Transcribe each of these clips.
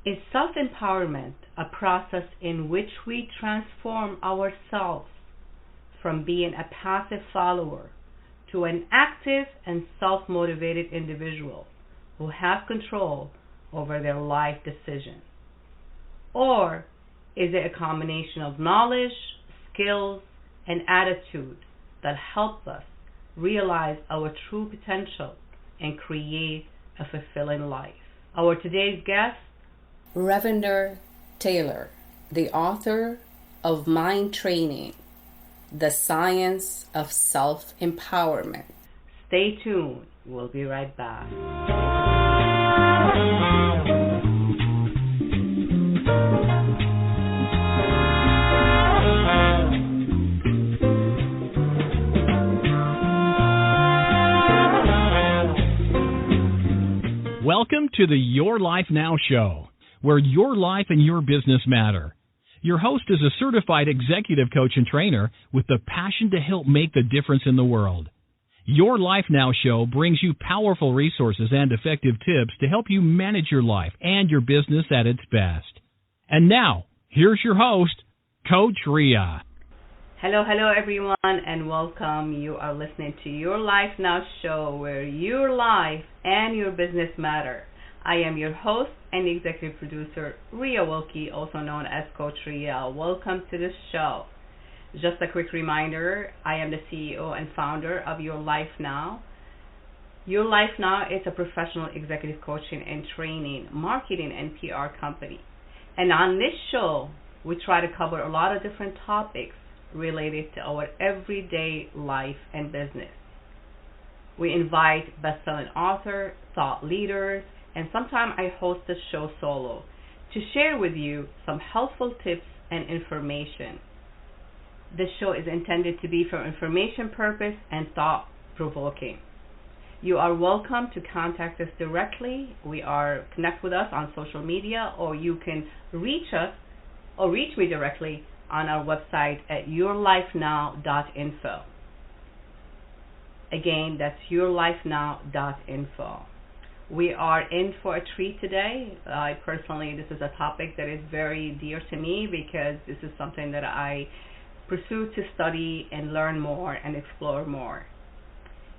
Is self-empowerment a process in which we transform ourselves from being a passive follower to an active and self-motivated individual who has control over their life decisions? Or is it a combination of knowledge, skills, and attitude that help us realize our true potential and create a fulfilling life? Our today's guest, Ravinder Taylor, the author of Mind Training, The Science of Self-Empowerment. Stay tuned. We'll be right back. Welcome to the Your Life Now show, where your life and your business matter. Your host is a certified executive coach and trainer with the passion to help make the difference in the world. Your Life Now show brings you powerful resources and effective tips to help you manage your life and your business at its best. And now, here's your host, Coach Ria. Hello, everyone, and welcome. You are listening to Your Life Now show, where your life and your business matter. I am your host and executive producer, Ria Wilkie, also known as Coach Ria. Welcome to the show. Just a quick reminder, I am the CEO and founder of Your Life Now. Your Life Now is a professional executive coaching and training, marketing, and PR company. And on this show, we try to cover a lot of different topics related to our everyday life and business. We invite best-selling authors, thought leaders, and sometimes I host the show solo to share with you some helpful tips and information. This show is intended to be for information purpose and thought-provoking. You are welcome to contact us directly. Connect with us on social media, or you can reach us or reach me directly on our website at yourlifenow.info. Again, that's yourlifenow.info. We are in for a treat today. This is a topic that is very dear to me because this is something that I pursue to study and learn more and explore more.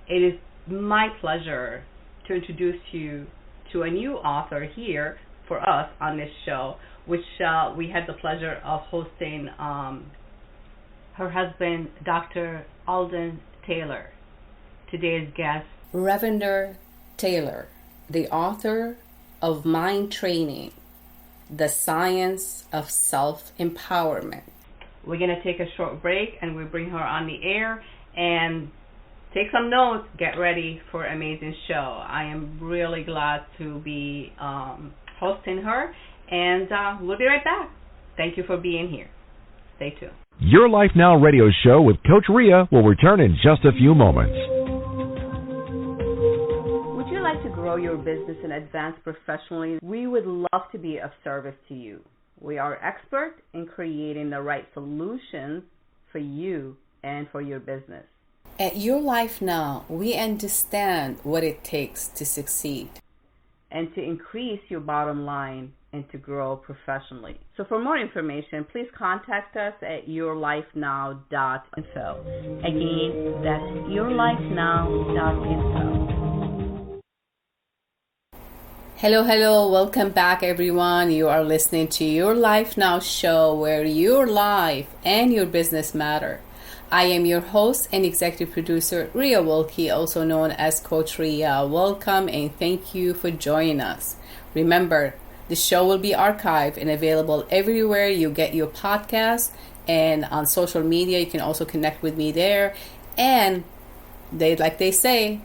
It is my pleasure to introduce you to a new author here for us on this show, which we had the pleasure of hosting her husband, Dr. Alden Taylor. Today's guest, Ravinder Taylor, the author of Mind Training, The Science of Self-Empowerment. We're going to take a short break and we bring her on the air and take some notes. Get ready for an amazing show. I am really glad to be hosting her, and we'll be right back. Thank you for being here. Stay tuned. Your Life Now radio show with Coach Ria will return in just a few moments. Would you like to grow your business and advance professionally? We would love to be of service to you. We are experts in creating the right solutions for you and for your business. At Your Life Now, we understand what it takes to succeed and to increase your bottom line and to grow professionally. So for more information, please contact us at yourlifenow.info. Again, that's yourlifenow.info. Hello, welcome back everyone. You are listening to Your Life Now show, where your life and your business matter. I am your host and executive producer, Ria Wilkie, also known as Coach Ria. Welcome and thank you for joining us. Remember, the show will be archived and available everywhere you get your podcast, and on social media you can also connect with me there. And like they say,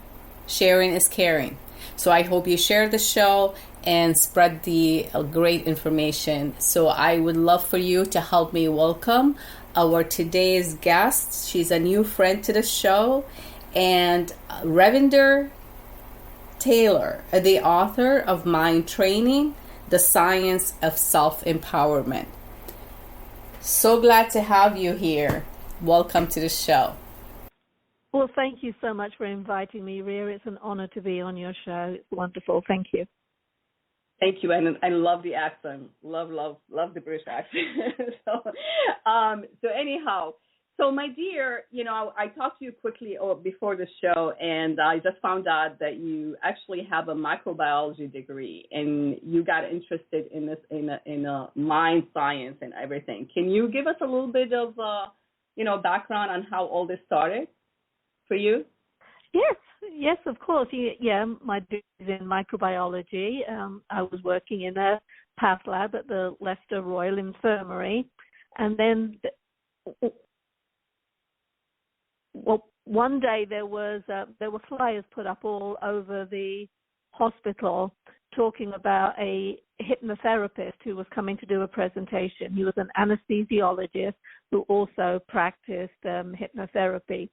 sharing is caring. So I hope you share the show and spread the great information. So I would love for you to help me welcome our today's guest. She's a new friend to the show, and Ravinder Taylor, the author of Mind Training, The Science of Self-Empowerment. So glad to have you here. Welcome to the show. Well, thank you so much for inviting me, Ria. It's an honor to be on your show. It's wonderful. Thank you. Thank you, and I love the accent. Love the British accent. So anyhow, so my dear, I talked to you quickly before the show, and I just found out that you actually have a microbiology degree, and you got interested in this in mind science and everything. Can you give us a little bit of background on how all this started for you? Yes, of course. Yeah, my degree is in microbiology. I was working in a path lab at the Leicester Royal Infirmary, and then one day there were flyers put up all over the hospital talking about a hypnotherapist who was coming to do a presentation. He was an anesthesiologist who also practiced hypnotherapy.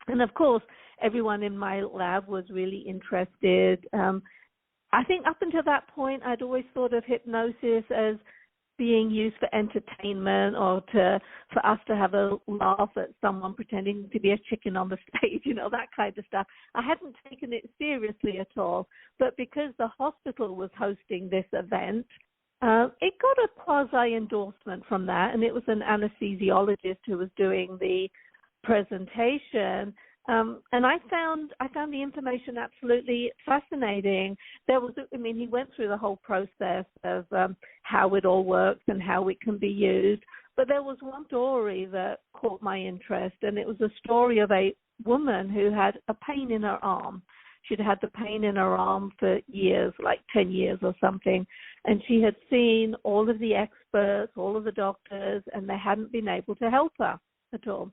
And of course, everyone in my lab was really interested. I think up until that point, I'd always thought of hypnosis as being used for entertainment or for us to have a laugh at someone pretending to be a chicken on the stage, that kind of stuff. I hadn't taken it seriously at all. But because the hospital was hosting this event, it got a quasi-endorsement from that, and it was an anesthesiologist who was doing the presentation, and I found the information absolutely fascinating. He went through the whole process of how it all works and how it can be used, but there was one story that caught my interest, and it was a story of a woman who had a pain in her arm. She'd had the pain in her arm for years, like 10 years or something, and she had seen all of the experts, all of the doctors, and they hadn't been able to help her at all.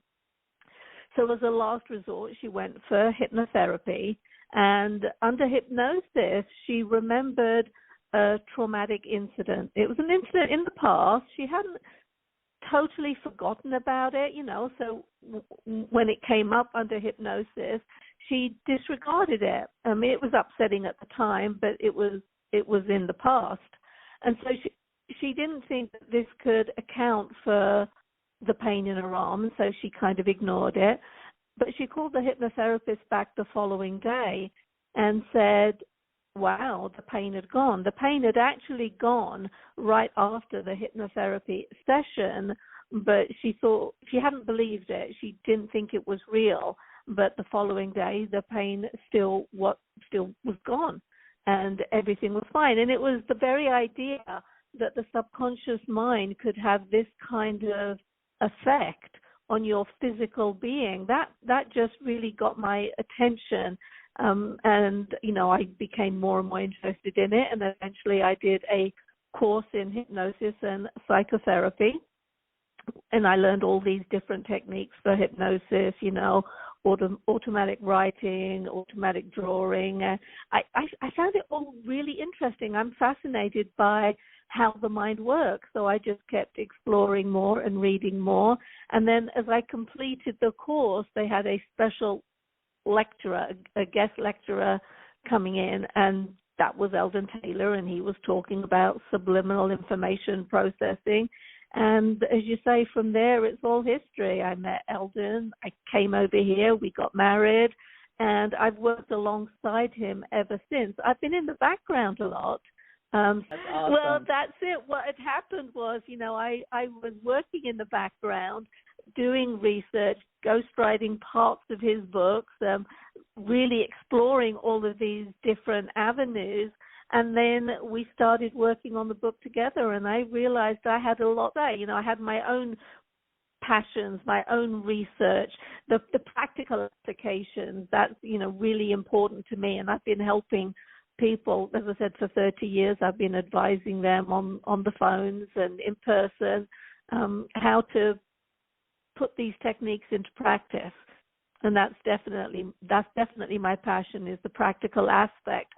So as a last resort, she went for hypnotherapy, and under hypnosis, she remembered a traumatic incident. It was an incident in the past. She hadn't totally forgotten about it, so when it came up under hypnosis, she disregarded it. It was upsetting at the time, but it was in the past. And so she didn't think that this could account for the pain in her arm, so she kind of ignored it. But she called the hypnotherapist back the following day and said, wow, the pain had gone. The pain had actually gone right after the hypnotherapy session, but she hadn't believed it. She didn't think it was real. But the following day, the pain still was gone, and everything was fine. And it was the very idea that the subconscious mind could have this kind of effect on your physical being, that just really got my attention, and I became more and more interested in it, and eventually I did a course in hypnosis and psychotherapy, and I learned all these different techniques for hypnosis, automatic writing, automatic drawing. I found it all really interesting. I'm fascinated by how the mind works. So I just kept exploring more and reading more. And then as I completed the course, they had a special lecturer, a guest lecturer coming in, and that was Ravinder Taylor, and he was talking about subliminal information processing. And as you say, from there, it's all history. I met Eldon. I came over here. We got married. And I've worked alongside him ever since. I've been in the background a lot. That's awesome. Well, that's it. What had happened was, I was working in the background, doing research, ghostwriting parts of his books, really exploring all of these different avenues. And then we started working on the book together, and I realized I had a lot there. I had my own passions, my own research, the practical applications. That's, really important to me. And I've been helping people, as I said, for 30 years. I've been advising them on the phones and in person, how to put these techniques into practice. And that's definitely my passion, is the practical aspect.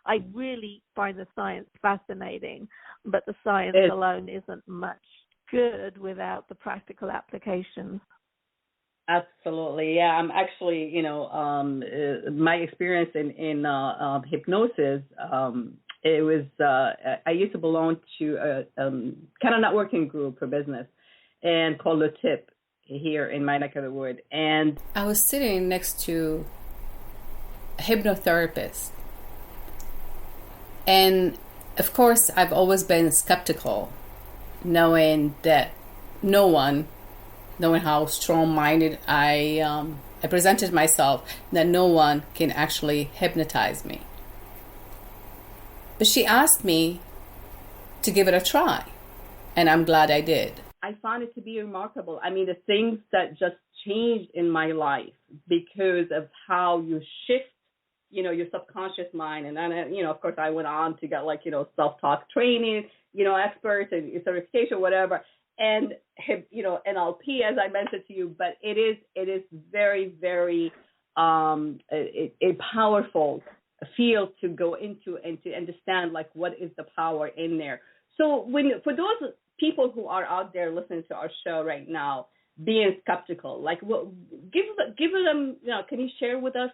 I really find the science fascinating, but the science alone isn't much good without the practical applications. Absolutely, yeah. I'm actually, my experience in hypnosis. It was I used to belong to a kind of networking group for business, and called The Tip here in my neck of the wood. And I was sitting next to a hypnotherapist, and Of course, I've always been skeptical, knowing that knowing how strong-minded I presented myself, that no one can actually hypnotize me. But she asked me to give it a try, and I'm glad I did. I found it to be remarkable. I mean, the things that just changed in my life because of how you shift, your subconscious mind. And then, of course, I went on to get self-talk training, experts and certification, whatever. And, NLP, as I mentioned to you, but it is very, very a powerful field to go into and to understand what is the power in there. So for those people who are out there listening to our show right now, being skeptical, give them, can you share with us,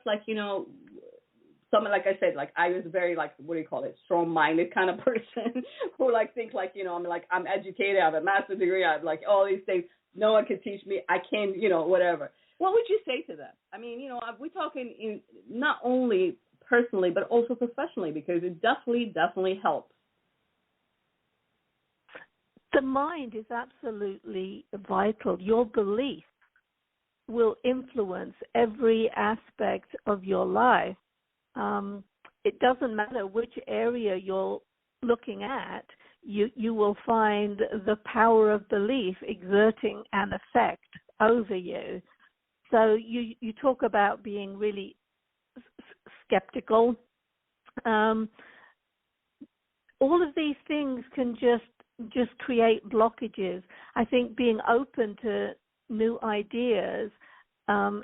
something, like I said, I was very, strong-minded kind of person who, thinks, I'm educated, I have a master's degree, I have, all these things. No one can teach me. I can, whatever. What would you say to them? I mean, we're talking in not only personally, but also professionally, because it definitely helps. The mind is absolutely vital. Your belief will influence every aspect of your life. It doesn't matter which area you're looking at, you will find the power of belief exerting an effect over you. So you talk about being really skeptical. All of these things can just create blockages. I think being open to new ideas,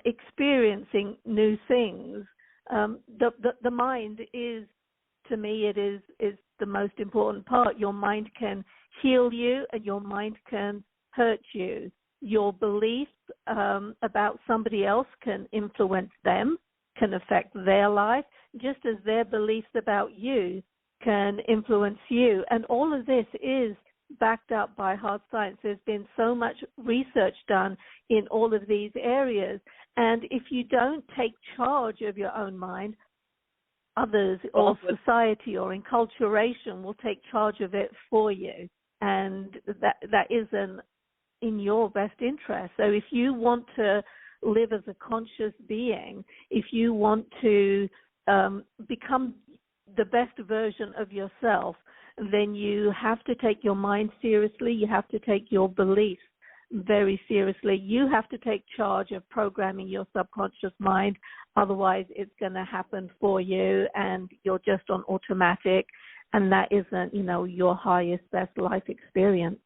experiencing new things, the mind is, to me, it is the most important part. Your mind can heal you and your mind can hurt you. Your beliefs about somebody else can influence them, can affect their life, just as their beliefs about you can influence you. And all of this is backed up by hard science. There's been so much research done in all of these areas. And if you don't take charge of your own mind, others or society or enculturation will take charge of it for you. And that isn't in your best interest. So if you want to live as a conscious being, if you want to become the best version of yourself, then you have to take your mind seriously. You have to take your beliefs very seriously. You have to take charge of programming your subconscious mind. Otherwise, it's going to happen for you, and you're just on automatic, and that isn't, your highest, best life experience.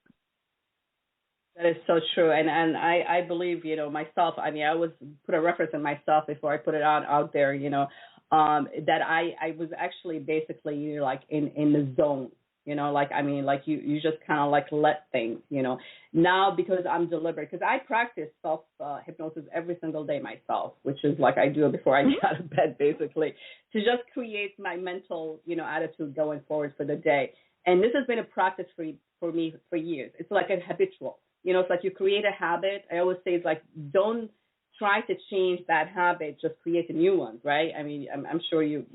That is so true, and I believe, myself. I mean, I always put a reference in myself before I put it out there, that I was actually basically, in the zone, you just kind of let things, Now, because I'm deliberate, because I practice self-hypnosis every single day myself, which is I do it before I get out of bed, basically, to just create my mental, attitude going forward for the day. And this has been a practice for me for years. It's a habitual. It's you create a habit. I always say it's don't try to change that habit, just create a new one, right? I mean, I'm sure you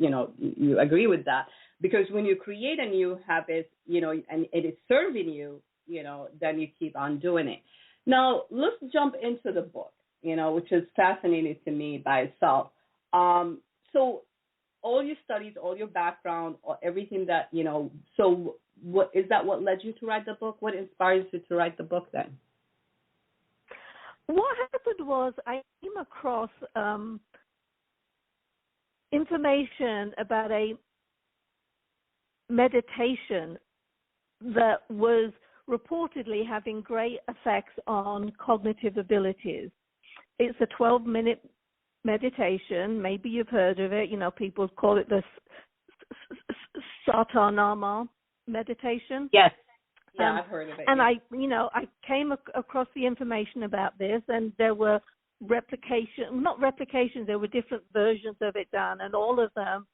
agree with that, because when you create a new habit, and it is serving you, then you keep on doing it. Now, let's jump into the book, which is fascinating to me by itself. So all your studies, all your background, or everything that, so what led you to write the book? What inspires you to write the book then? What happened was I came across information about a meditation that was reportedly having great effects on cognitive abilities. It's a 12-minute meditation. Maybe you've heard of it. People call it the Satanama meditation. Yes. Yeah, I've heard of it. And yeah. I came across the information about this, and there were not replications, there were different versions of it done, and all of them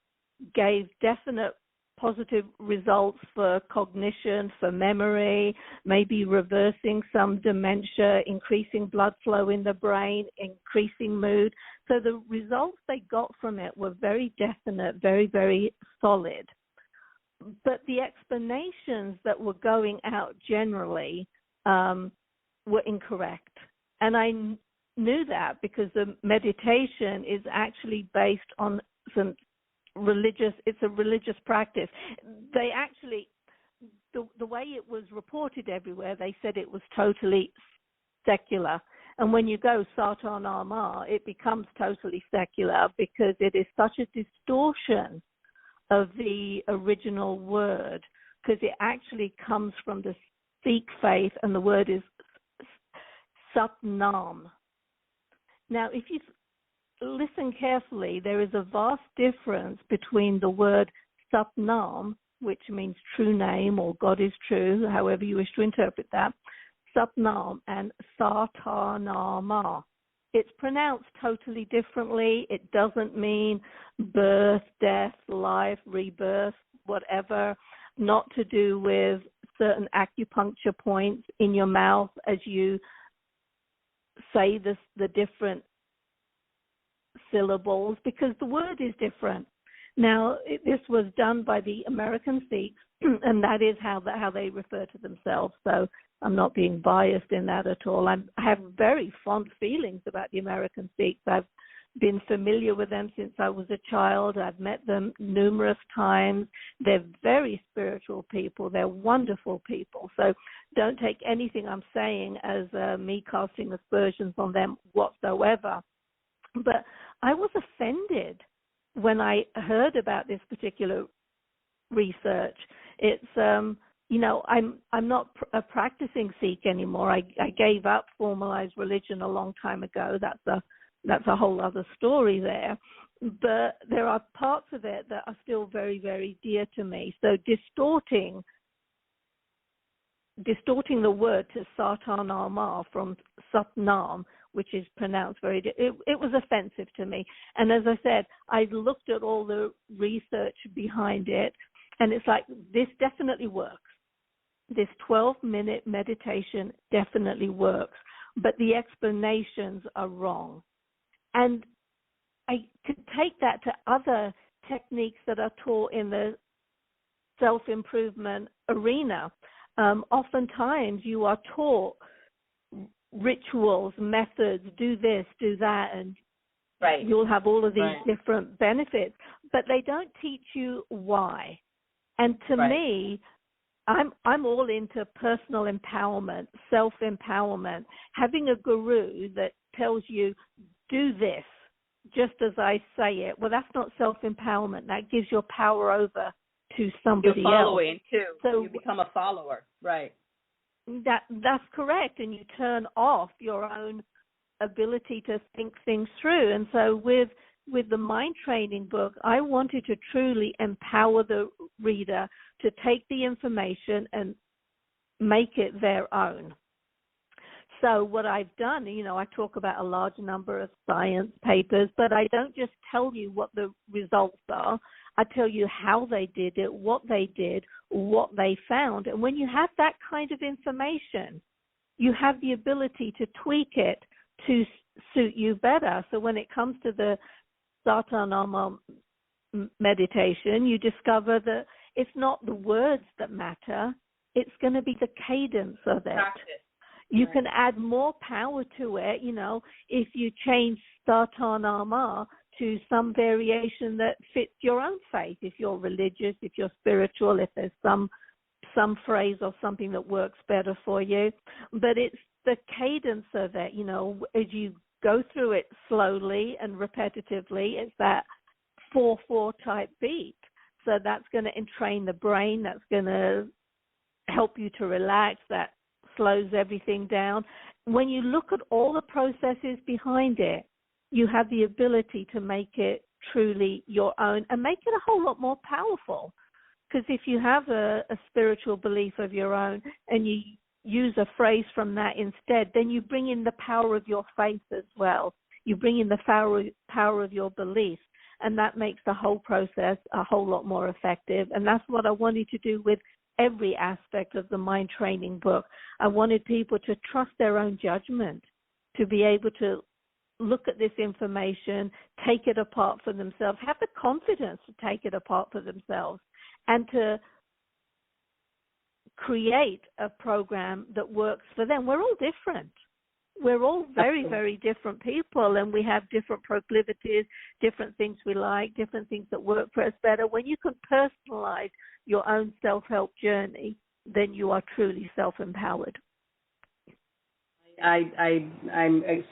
gave definite positive results for cognition, for memory, maybe reversing some dementia, increasing blood flow in the brain, increasing mood. So the results they got from it were very definite, very, very solid. but the explanations that were going out generally were incorrect. And I knew that because the meditation is actually based on some it's a religious practice. They actually, the way it was reported everywhere, they said it was totally secular. And when you go Sata Nama, it becomes totally secular because it is such a distortion of the original word, because it actually comes from the Sikh faith, and the word is Satnam. Now, if you listen carefully, there is a vast difference between the word Satnam, which means true name or God is true, however you wish to interpret that, Satnam, and Satanama. It's pronounced totally differently. It doesn't mean birth, death, life, rebirth, whatever, not to do with certain acupuncture points in your mouth as you say the different syllables, because the word is different. Now, this was done by the American Sikhs, and that is how they refer to themselves. So I'm not being biased in that at all. I have very fond feelings about the American Sikhs. I've been familiar with them since I was a child. I've met them numerous times. They're very spiritual people. They're wonderful people. So don't take anything I'm saying as me casting aspersions on them whatsoever. But I was offended when I heard about this particular research. It's I'm not a practicing Sikh anymore. I gave up formalized religion a long time ago. That's a whole other story there. But there are parts of it that are still very, very dear to me. So distorting the word to Satanama from Satnam, which is pronounced it was offensive to me. And as I said, I looked at all the research behind it, and it's like, this definitely works. This 12-minute meditation definitely works, but the explanations are wrong. And I could take that to other techniques that are taught in the self-improvement arena. Oftentimes you are taught rituals, methods, do this, do that, and right. You'll have all of these right. different benefits, but they don't teach you why. And to right. me, I'm all into personal empowerment, self-empowerment, having a guru that tells you, do this, just as I say it. Well, that's not self-empowerment. That gives your power over to somebody You're following else. too. So you become a follower. Right. That's correct, and you turn off your own ability to think things through. And so with the mind training book, I wanted to truly empower the reader to take the information and make it their own. So what I've done, I talk about a large number of science papers, but I don't just tell you what the results are. I tell you how they did it, what they did, what they found. And when you have that kind of information, you have the ability to tweak it to suit you better. So when it comes to the Satanama meditation, you discover that it's not the words that matter. It's going to be the cadence of it. Practice. You can add more power to it, if you change Satanama to some variation that fits your own faith. If you're religious, if you're spiritual, if there's some phrase or something that works better for you. But it's the cadence of it, as you go through it slowly and repetitively, it's that 4/4 type beat. So that's going to entrain the brain. That's going to help you to relax. That slows everything down. When you look at all the processes behind it, you have the ability to make it truly your own and make it a whole lot more powerful. Because if you have a spiritual belief of your own and you use a phrase from that instead, then you bring in the power of your faith as well. You bring in the power of your belief, and that makes the whole process a whole lot more effective. And that's what I wanted to do with every aspect of the mind training book. I wanted people to trust their own judgment, to be able to look at this information, take it apart for themselves, have the confidence to take it apart for themselves, and to create a program that works for them. We're all different. We're all very, very different people, and we have different proclivities, different things we like, different things that work for us better. When you can personalize your own self-help journey, then you are truly self-empowered. I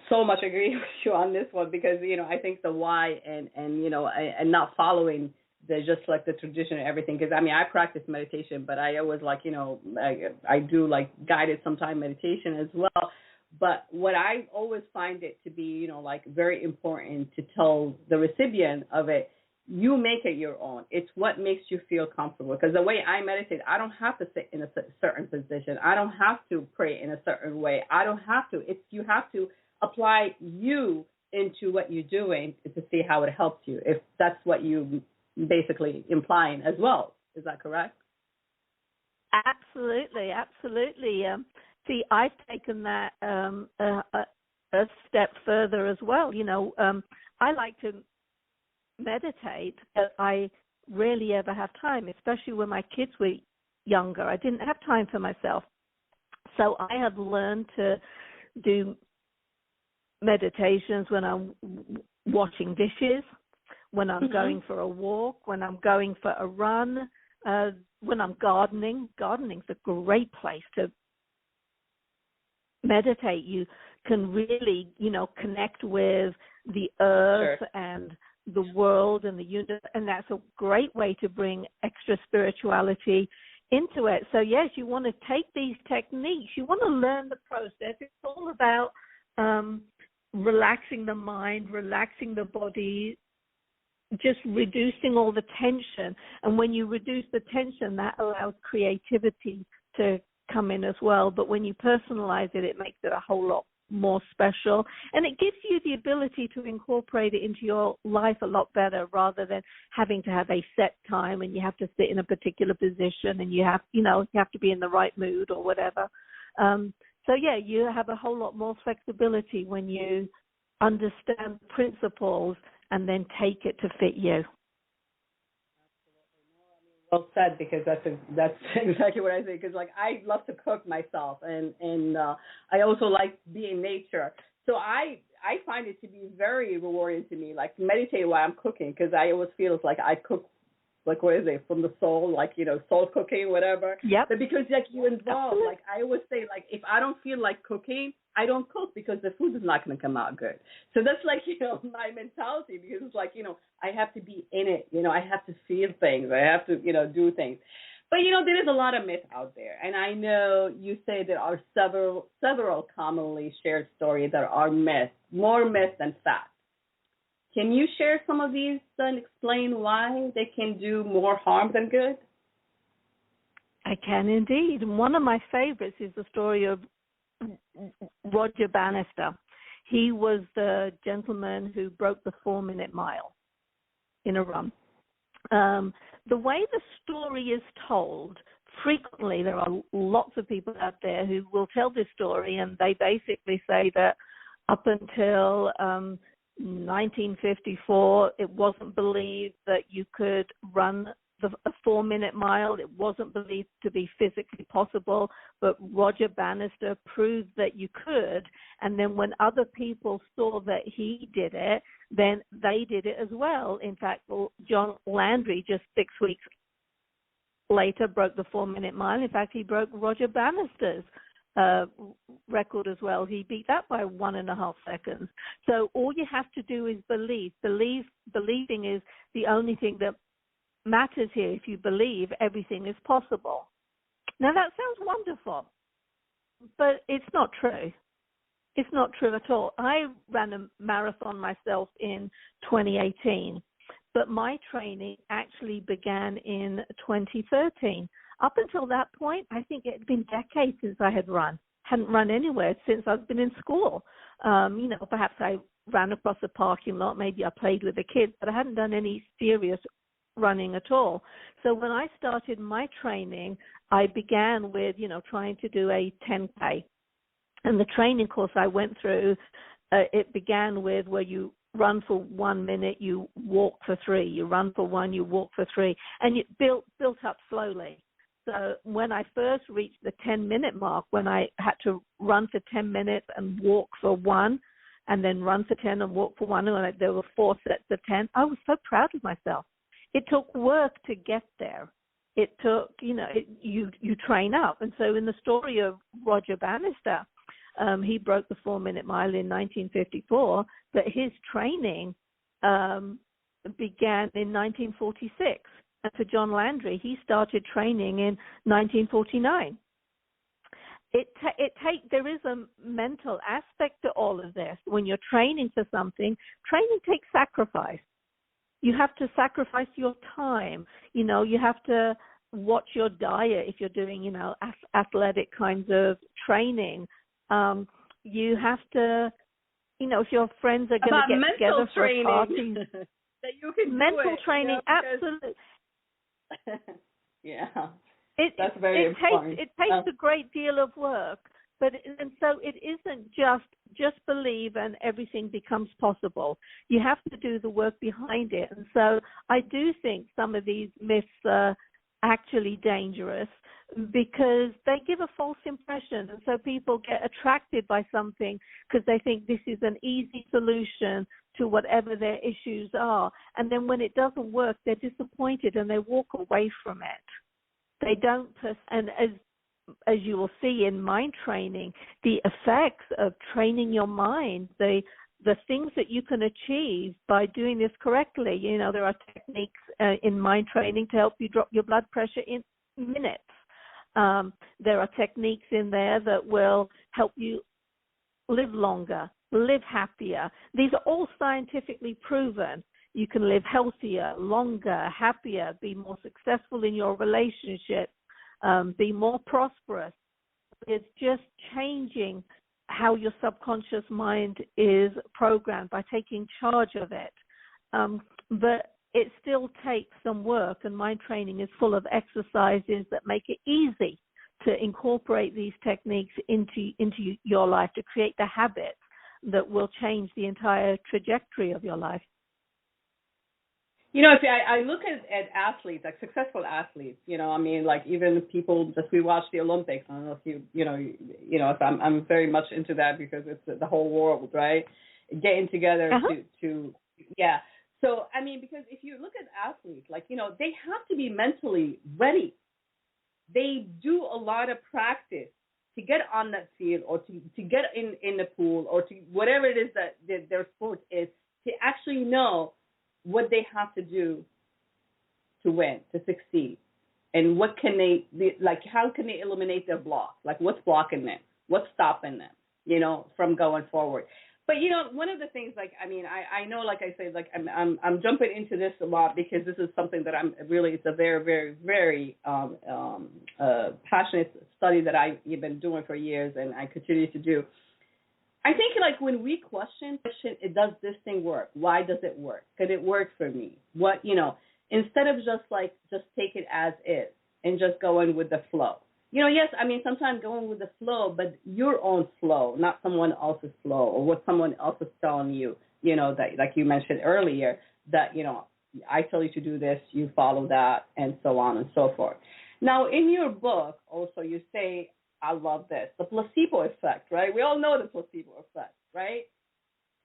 so much agree with you on this one, because I think the why and not following just like the tradition and everything, because I practice meditation, but I always I do like guided sometime meditation as well. But what I always find it to be very important to tell the recipient of it, you make it your own. It's what makes you feel comfortable. Because the way I meditate, I don't have to sit in a certain position. I don't have to pray in a certain way. I don't have to. You have to apply you into what you're doing to see how it helps you, if that's what you basically implying as well. Is that correct? Absolutely, absolutely. See, I've taken that a step further as well. I like to meditate, but I rarely ever have time, especially when my kids were younger. I didn't have time for myself. So I have learned to do meditations when I'm washing dishes, when I'm going for a walk, when I'm going for a run, when I'm gardening. Gardening's a great place to meditate. You can really, connect with the earth and the world and the universe, and that's a great way to bring extra spirituality into it. So yes, you want to take these techniques, you want to learn the process. It's all about relaxing the mind, relaxing the body, just reducing all the tension. And when you reduce the tension, that allows creativity to come in as well. But when you personalize it, it makes it a whole lot more special, and it gives you the ability to incorporate it into your life a lot better, rather than having to have a set time and you have to sit in a particular position and you have to be in the right mood or whatever. So yeah, you have a whole lot more flexibility when you understand principles and then take it to fit you. Well said, because that's exactly what I say. Because I love to cook myself, and I also like being in nature. So I find it to be very rewarding to me, like meditate while I'm cooking, because I always feel it's like I cook, from the soul, soul cooking, whatever. Yep. But because you involve, I always say, if I don't feel like cooking, I don't cook, because the food is not going to come out good. So that's my mentality, because it's I have to be in it. I have to feel things. I have to, do things. But, there is a lot of myth out there. And I know you say there are several commonly shared stories that are myths, more myths than facts. Can you share some of these and explain why they can do more harm than good? I can indeed. One of my favorites is the story of Roger Bannister. He was the gentleman who broke the 4-minute mile in a run. The way the story is told, frequently there are lots of people out there who will tell this story, and they basically say that up until 1954, it wasn't believed that you could run a 4-minute mile. It wasn't believed to be physically possible, but Roger Bannister proved that you could. And then when other people saw that he did it, then they did it as well. In fact, John Landry, just 6 weeks later, broke the 4-minute mile. In fact, he broke Roger Bannister's record as well. He beat that by 1.5 seconds. So all you have to do is believe. Believing is the only thing that matters here. If you believe, everything is possible. Now that sounds wonderful, but it's not true. It's not true at all. I ran a marathon myself in 2018, but my training actually began in 2013. Up until that point, I think it had been decades since I hadn't run anywhere since I've been in school. Perhaps I ran across a parking lot, maybe I played with the kids, but I hadn't done any serious running at all. So when I started my training, I began with, trying to do a 10K. And the training course I went through, it began with where you run for 1 minute, you walk for 3. You run for 1, you walk for 3, and it built up slowly. So when I first reached the 10-minute mark, when I had to run for 10 minutes and walk for 1, and then run for 10 and walk for 1, and there were 4 sets of 10, I was so proud of myself. It took work to get there. It took, you train up. And so in the story of Roger Bannister, he broke the 4-minute mile in 1954, but his training began in 1946. And for John Landry, he started training in 1949. There is a mental aspect to all of this. When you're training for something, training takes sacrifice. You have to sacrifice your time. You have to watch your diet if you're doing, athletic kinds of training. You have to, if your friends are going to get together for a party. That you can mental training, absolutely. Yeah, that's very important. It takes a great deal of work, and so it isn't just believe and everything becomes possible. You have to do the work behind it, and so I do think some of these myths are actually dangerous because they give a false impression, and so people get attracted by something because they think this is an easy solution to whatever their issues are, and then when it doesn't work, they're disappointed and they walk away from it. They don't, and as you will see in mind training, the effects of training your mind, the things that you can achieve by doing this correctly. There are techniques in mind training to help you drop your blood pressure in minutes. There are techniques in there that will help you live longer, live happier. These are all scientifically proven. You can live healthier, longer, happier, be more successful in your relationship, be more prosperous. It's just changing how your subconscious mind is programmed by taking charge of it. But it still takes some work, and mind training is full of exercises that make it easy to incorporate these techniques into your life, to create the habits that will change the entire trajectory of your life. If I look at athletes, like successful athletes, like even people we watch the Olympics. I don't know if if I'm very much into that because it's the whole world, right? Getting together to. So, because if you look at athletes, they have to be mentally ready. They do a lot of practice to get on that field or to get in the pool or to whatever it is that their sport is, to actually know what they have to do to win, to succeed. And what can they, how can they eliminate their block? What's blocking them? What's stopping them, from going forward? But, one of the things, I know, like I said, I'm jumping into this a lot because this is something that it's a very, very, very passionate study that I've been doing for years and I continue to do. I think, when we question, does this thing work? Why does it work? Could it work for me? What, instead of just take it as is and just going with the flow. Yes, sometimes going with the flow, but your own flow, not someone else's flow or what someone else is telling you, that, like you mentioned earlier, that, I tell you to do this, you follow that, and so on and so forth. Now, in your book, also, you say, I love this, the placebo effect, right? We all know the placebo effect, right?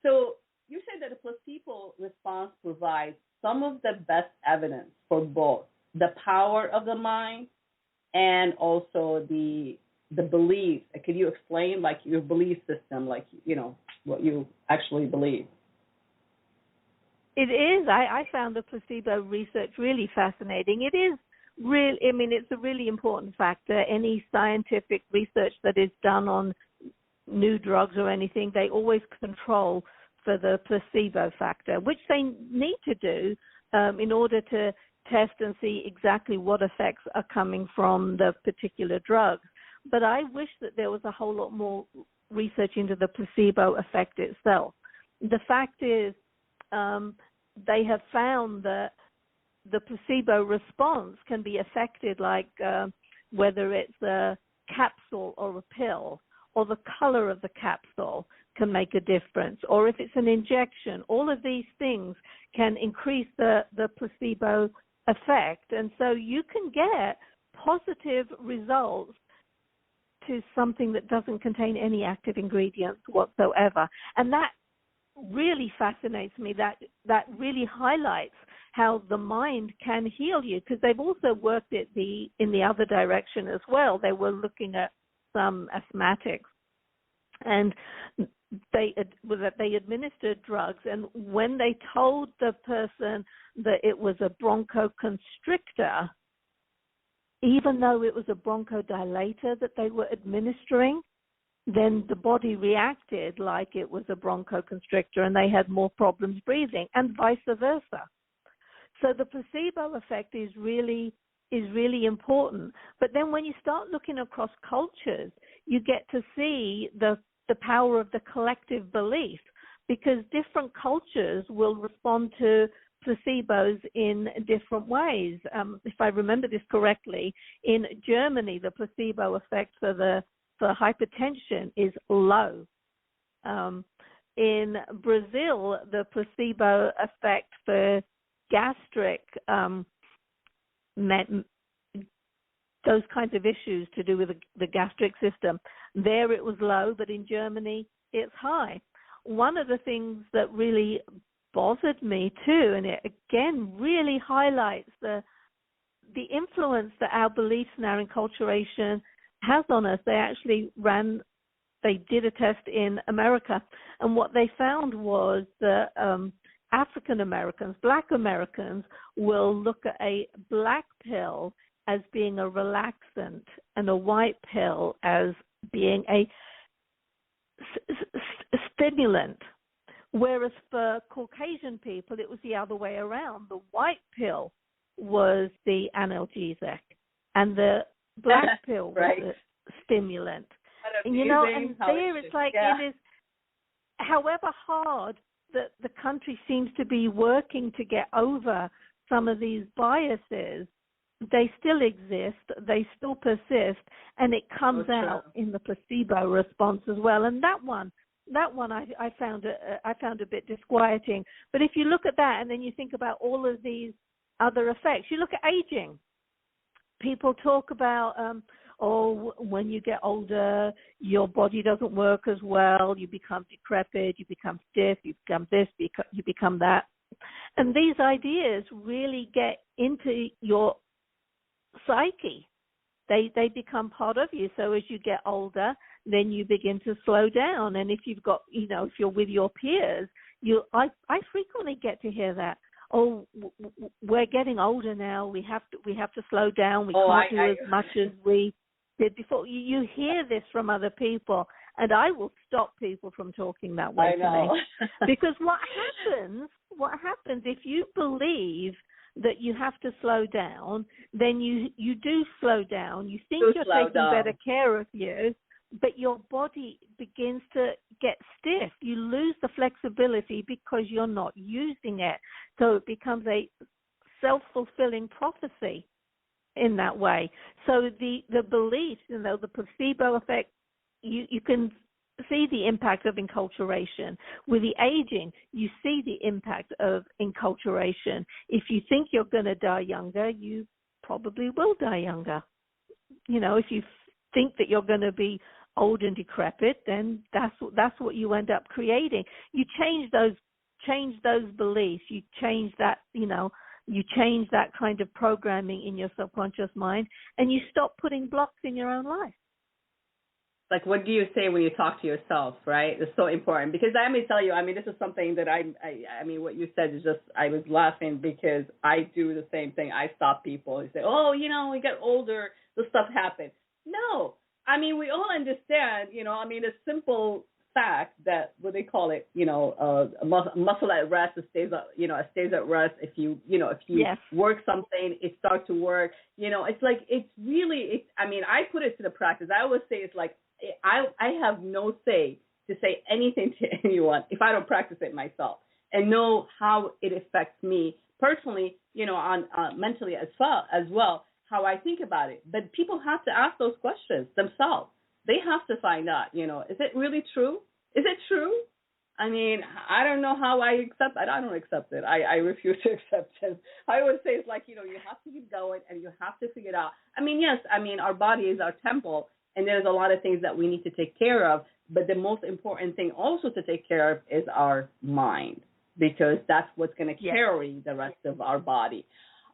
So you say that the placebo response provides some of the best evidence for both the power of the mind and also the beliefs. Can you explain, your belief system, what you actually believe? It is. I found the placebo research really fascinating. It is really, it's a really important factor. Any scientific research that is done on new drugs or anything, they always control for the placebo factor, which they need to do in order to test and see exactly what effects are coming from the particular drugs. But I wish that there was a whole lot more research into the placebo effect itself. The fact is, they have found that the placebo response can be affected, whether it's a capsule or a pill, or the color of the capsule can make a difference, or if it's an injection. All of these things can increase the placebo effect, and so you can get positive results to something that doesn't contain any active ingredients whatsoever. And that really fascinates me. That really highlights how the mind can heal you, because they've also worked it in the other direction as well. They were looking at some asthmatics, and they administered drugs, and when they told the person that it was a bronchoconstrictor, even though it was a bronchodilator that they were administering, then the body reacted like it was a bronchoconstrictor and they had more problems breathing, and vice versa. So the placebo effect is really important. But then when you start looking across cultures, you get to see the power of the collective belief, because different cultures will respond to placebos in different ways. If I remember this correctly, in Germany, the placebo effect for hypertension is low. In Brazil, the placebo effect for gastric, those kinds of issues to do with the gastric system, there it was low, but in Germany it's high. One of the things that really bothered me too, and it again really highlights the influence that our beliefs and our enculturation has on us. They did a test in America, and what they found was that African Americans, Black Americans, will look at a black pill as being a relaxant and a white pill as being a stimulant. Whereas for Caucasian people, it was the other way around. The white pill was the analgesic, and the black pill was the stimulant. And and there it's like, it is, however hard that the country seems to be working to get over some of these biases, they still exist, they still persist, and it comes out in the placebo response as well. And that one I found a bit disquieting. But if you look at that and then you think about all of these other effects, you look at aging. People talk about, when you get older, your body doesn't work as well, you become decrepit, you become stiff, you become this, you become that. And these ideas really get into your psyche. They become part of you. So as you get older, then you begin to slow down. And if you've got, if you're with your peers, I frequently get to hear that. Oh, we're getting older now. We have to slow down. We can't do as much as we did before. You hear this from other people, and I will stop people from talking that way to me. Because what happens if you believe that you have to slow down, then you do slow down. You think you're taking better care of you, but your body begins to get stiff. You lose the flexibility because you're not using it. So it becomes a self-fulfilling prophecy in that way. So the beliefs, the placebo effect, you can see the impact of enculturation. With the aging, you see the impact of enculturation. If you think you're going to die younger, you probably will die younger. If you think that you're going to be old and decrepit, then that's what you end up creating. You change those beliefs. You change that, you change that kind of programming in your subconscious mind, and you stop putting blocks in your own life. Like, what do you say when you talk to yourself, right? It's so important, because let me tell you, this is something that I what you said is just, I was laughing because I do the same thing. I stop people and say, we get older, this stuff happens. No, we all understand, a simple fact that, what they call it, a muscle at rest, it stays at rest. If you yes. work something, it starts to work. It's like, I put it to the practice. I always say it's like, I have no say to say anything to anyone if I don't practice it myself and know how it affects me personally, on mentally as well, how I think about it. But people have to ask those questions themselves. They have to find out, is it really true? Is it true? I mean, I don't know how I accept it. I don't accept it. I refuse to accept it. I always say it's like, you have to keep going and you have to figure it out. I mean, yes, our body is our temple and there's a lot of things that we need to take care of. But the most important thing also to take care of is our mind, because that's what's going to carry the rest of our body.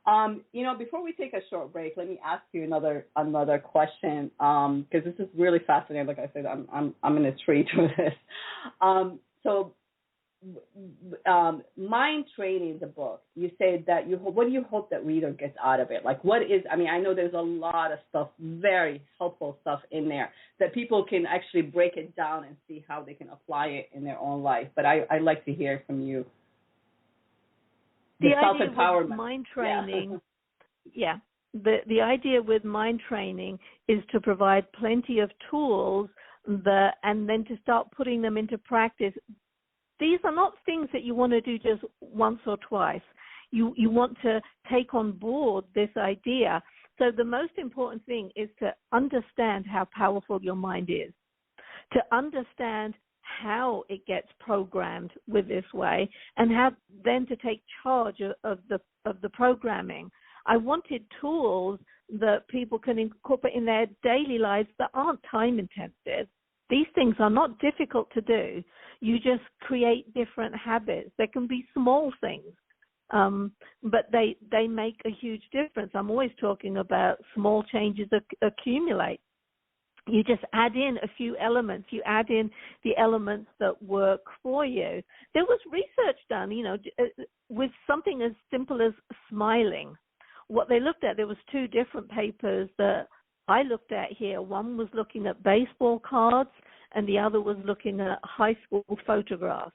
Before we take a short break, let me ask you another question, because this is really fascinating. Like I said, I'm in a treat with this. So, Mind Training, the book, you say that what do you hope that reader gets out of it? Like, what is, I know there's a lot of stuff, very helpful stuff in there that people can actually break it down and see how they can apply it in their own life. But I'd like to hear from you. The idea with mind training, the idea with mind training is to provide plenty of tools and then to start putting them into practice. These are not things that you want to do just once or twice. You want to take on board this idea. So the most important thing is to understand how powerful your mind is, to understand how it gets programmed with this way, and how then to take charge of the programming. I wanted tools that people can incorporate in their daily lives that aren't time intensive. These things are not difficult to do. You just create different habits. There can be small things, but they make a huge difference. I'm always talking about small changes accumulate. You just add in a few elements. You add in the elements that work for you. There was research done, with something as simple as smiling. What they looked at, there was two different papers that I looked at here. One was looking at baseball cards and the other was looking at high school photographs.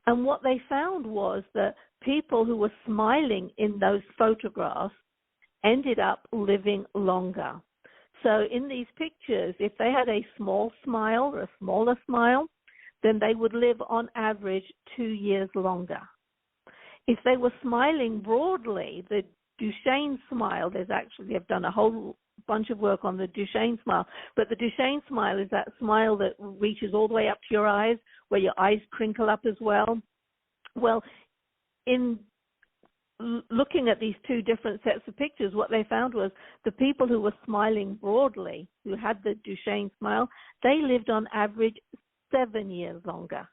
And what they found was that people who were smiling in those photographs ended up living longer. So in these pictures, if they had a small smile or a smaller smile, then they would live on average 2 years longer. If they were smiling broadly, the Duchenne smile, they've done a whole bunch of work on the Duchenne smile, but the Duchenne smile is that smile that reaches all the way up to your eyes, where your eyes crinkle up as well. Well, in looking at these two different sets of pictures, what they found was the people who were smiling broadly, who had the Duchenne smile, they lived on average 7 years longer.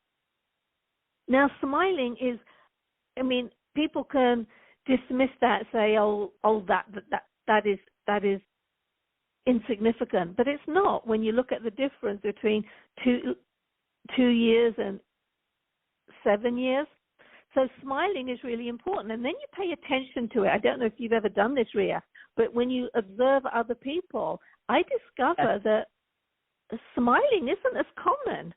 Now, smiling is, people can dismiss that, say, that is insignificant, but it's not when you look at the difference between 2 years and 7 years. So smiling is really important, and then you pay attention to it. I don't know if you've ever done this, Ria, but when you observe other people, I discover that smiling isn't as common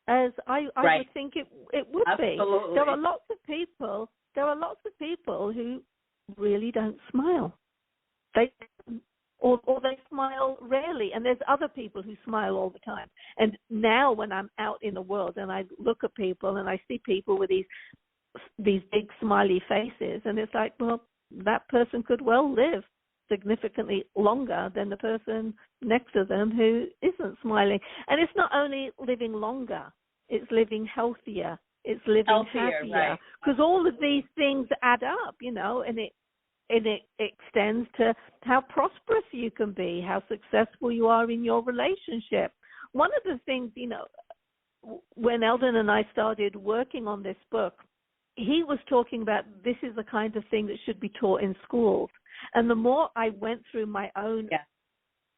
as I would think it would be. There are lots of people who really don't smile. Or they smile rarely, and there's other people who smile all the time. And now when I'm out in the world and I look at people and I see people with these big smiley faces, and it's like, well, that person could well live significantly longer than the person next to them who isn't smiling. And it's not only living longer, it's living healthier, it's living happier, because all of these things add up, and it extends to how prosperous you can be, how successful you are in your relationship. One of the things, when Eldon and I started working on this book, he was talking about this is the kind of thing that should be taught in schools. And the more I went through my own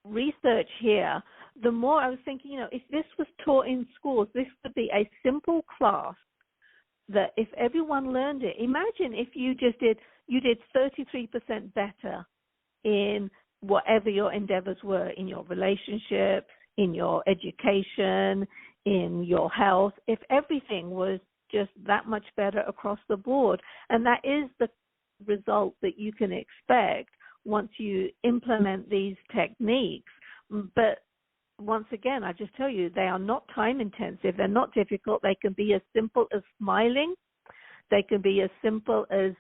research here, the more I was thinking, if this was taught in schools, this would be a simple class that if everyone learned it, imagine if you did 33% better in whatever your endeavors were, in your relationship, in your education, in your health, if everything was just that much better across the board. And that is the result that you can expect once you implement these techniques. But once again, I just tell you, they are not time intensive. They're not difficult. They can be as simple as smiling. They can be as simple as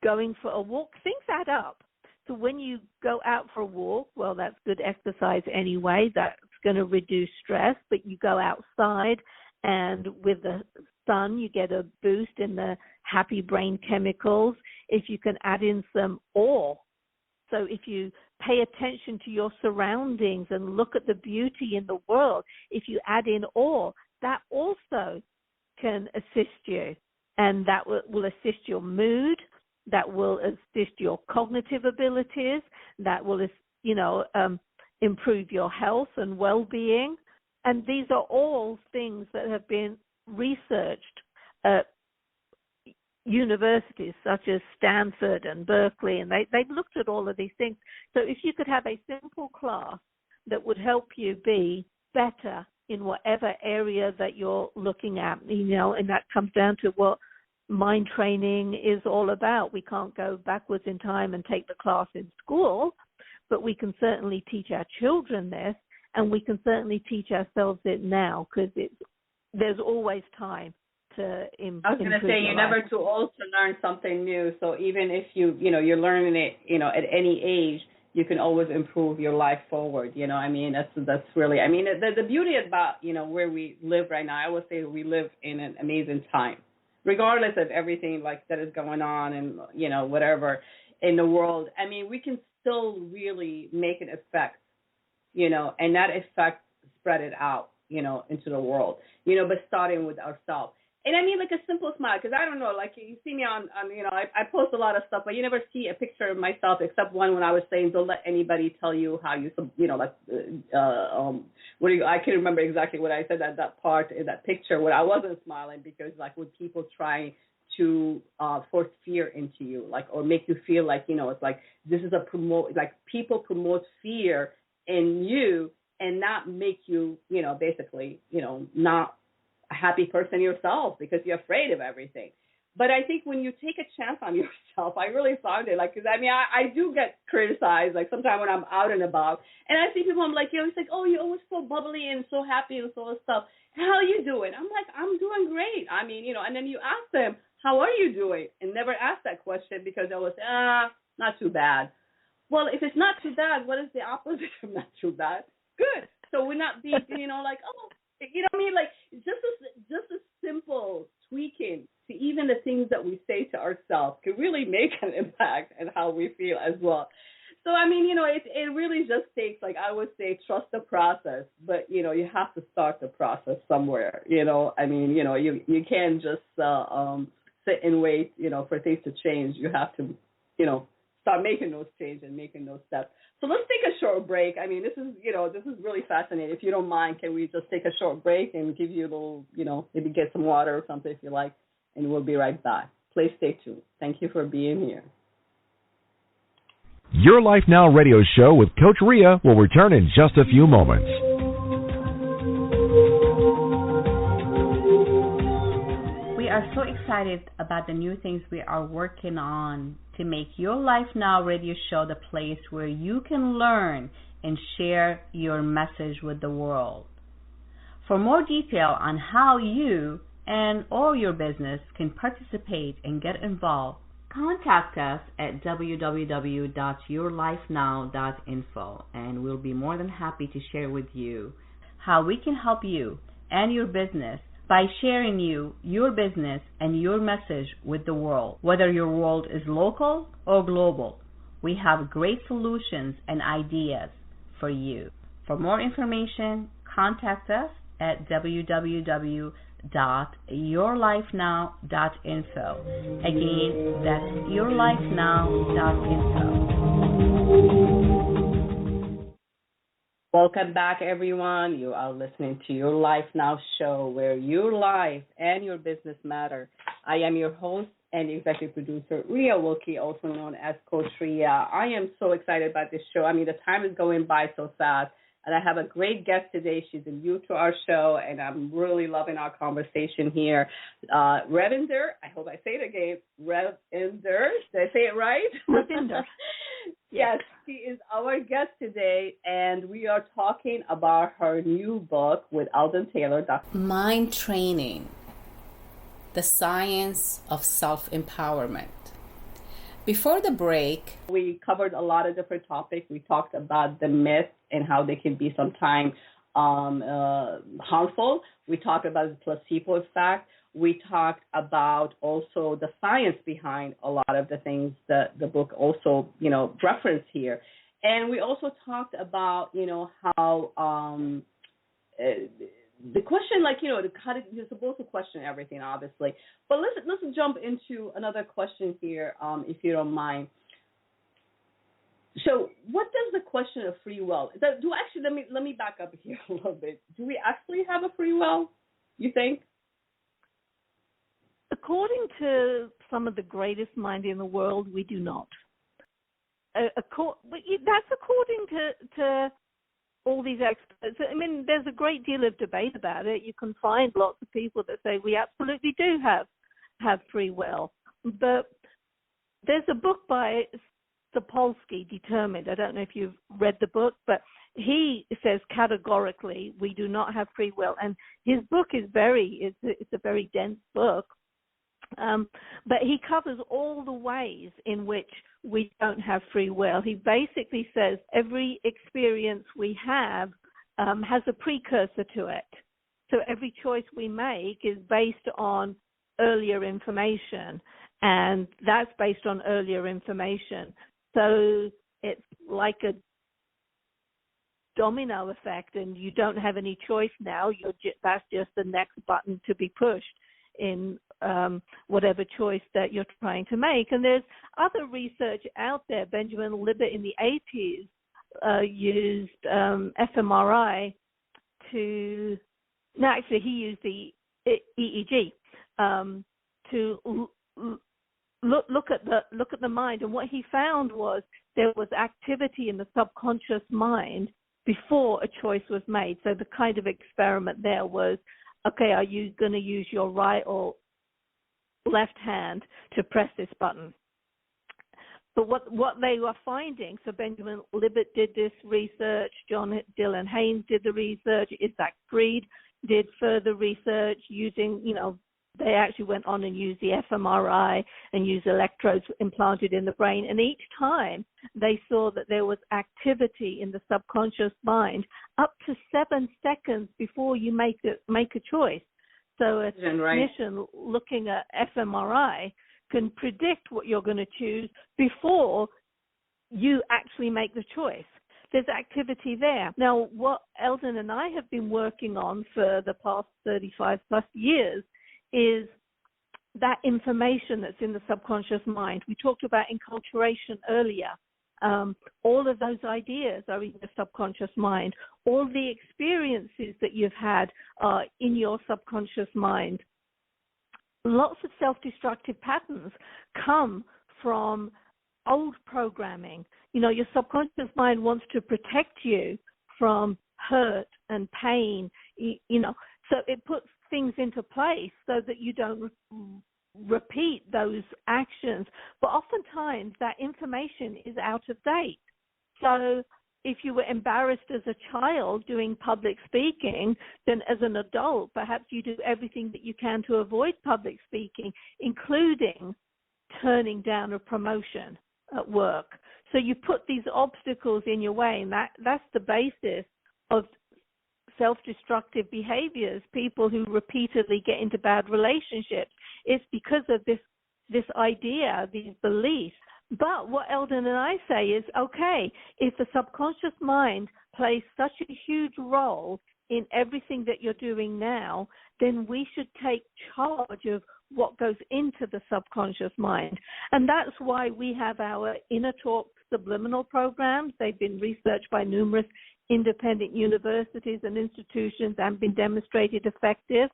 going for a walk. Things add up. So when you go out for a walk, well, that's good exercise anyway. That's going to reduce stress, but you go outside, and with the sun, you get a boost in the happy brain chemicals. If you can add in some awe, so if you pay attention to your surroundings and look at the beauty in the world, if you add in awe, that also can assist you, and that will assist your mood, that will assist your cognitive abilities, that will, improve your health and well-being. And these are all things that have been researched at universities such as Stanford and Berkeley, and they've looked at all of these things. So if you could have a simple class that would help you be better in whatever area that you're looking at, and that comes down to what mind training is all about. We can't go backwards in time and take the class in school, but we can certainly teach our children this, and we can certainly teach ourselves it now, because there's always time to improve. I was going to say, you're never too old to learn something new. So even if you're learning it, at any age, you can always improve your life forward. That's really, the beauty about, where we live right now, I would say we live in an amazing time, regardless of everything that is going on and, whatever in the world. We can still really make an effect, and that effect spread it out, into the world, but starting with ourselves. And a simple smile, because I don't know, you see me on I post a lot of stuff, but you never see a picture of myself except one when I was saying, don't let anybody tell you how you, I can't remember exactly what I said at that part in that picture where I wasn't smiling, because with people trying to force fear into you, or make you feel it's this is people promote fear in you and not make you, basically, not a happy person yourself because you're afraid of everything. But I think when you take a chance on yourself, I really found it, because I do get criticized, sometimes when I'm out and about, and I see people, I'm it's oh, you're always so bubbly and so happy and so stuff. How are you doing? I'm I'm doing great. And then you ask them, how are you doing? And never ask that question, because they always say, not too bad. Well, if it's not too bad, what is the opposite of not too bad? Good. So we're not being, just a simple tweaking to even the things that we say to ourselves can really make an impact on how we feel as well. So, it really just takes, I would say, trust the process, but, you have to start the process somewhere, you can't just sit and wait, for things to change. You have to, start making those changes and making those steps. So let's take a short break. This is really fascinating. If you don't mind, can we just take a short break and give you a little, maybe get some water or something if you like, and we'll be right back. Please stay tuned. Thank you for being here. Your Life Now radio show with Coach Rhea will return in just a few moments. We are so excited about the new things we are working on to make Your Life Now radio show the place where you can learn and share your message with the world. For more detail on how you and or your business can participate and get involved, contact us at www.yourlifenow.info, and we'll be more than happy to share with you how we can help you and your business by sharing your business and your message with the world. Whether your world is local or global, we have great solutions and ideas for you. For more information, contact us at www.yourlifenow.info. Again, that's yourlifenow.info. Welcome back, everyone. You are listening to Your Life Now show, where your life and your business matter. I am your host and executive producer, Rhea Wilkie, also known as Coach Rhea. I am so excited about this show. The time is going by so fast. And I have a great guest today. She's new to our show, and I'm really loving our conversation here. Ravinder, I hope I say it again. Ravinder, did I say it right? Ravinder. Yes, she is our guest today, and we are talking about her new book with Ravinder Taylor. Mind Training, the Science of Self-Empowerment. Before the break, we covered a lot of different topics. We talked about the myths and how they can be sometimes harmful. We talked about the placebo effect. We talked about also the science behind a lot of the things that the book also, referenced here. And we also talked about, how the question, you're supposed to question everything, obviously. But let's jump into another question here, if you don't mind. So, what does the question of free will? Let me back up here a little bit. Do we actually have a free will? You think? According to some of the greatest minds in the world, we do not. That's according to all these experts. I mean, there's a great deal of debate about it. You can find lots of people that say we absolutely do have free will. But there's a book by Sapolsky, Determined. I don't know if you've read the book, but he says categorically we do not have free will. And his book is it's a very dense book. But he covers all the ways in which we don't have free will. He basically says every experience we have has a precursor to it. So every choice we make is based on earlier information, and that's based on earlier information. So it's like a domino effect, and you don't have any choice now. That's just the next button to be pushed in whatever choice that you're trying to make. And there's other research out there. Benjamin Libet in the 80s used fMRI he used the EEG to look at the mind. And what he found was there was activity in the subconscious mind before a choice was made. So the kind of experiment there was, okay, are you going to use your right or left hand to press this button? But what they were finding, so Benjamin Libet did this research, John Dylan Haynes did the research, Isaac Fried did further research using, they actually went on and used the fMRI and used electrodes implanted in the brain. And each time they saw that there was activity in the subconscious mind up to 7 seconds before you make a choice. So a technician looking at fMRI can predict what you're going to choose before you actually make the choice. There's activity there. Now, what Eldon and I have been working on for the past 35 plus years is that information that's in the subconscious mind. We talked about enculturation earlier. All of those ideas are in the subconscious mind. All the experiences that you've had are in your subconscious mind. Lots of self-destructive patterns come from old programming. Your subconscious mind wants to protect you from hurt and pain, so it puts things into place so that you don't repeat those actions. But oftentimes that information is out of date. So if you were embarrassed as a child doing public speaking, then as an adult, perhaps you do everything that you can to avoid public speaking, including turning down a promotion at work. So you put these obstacles in your way, and that's the basis of self-destructive behaviors, people who repeatedly get into bad relationships. It's because of this idea, these beliefs. But what Eldon and I say is, okay, if the subconscious mind plays such a huge role in everything that you're doing now, then we should take charge of what goes into the subconscious mind. And that's why we have our Inner Talk subliminal programs. They've been researched by numerous independent universities and institutions and been demonstrated effective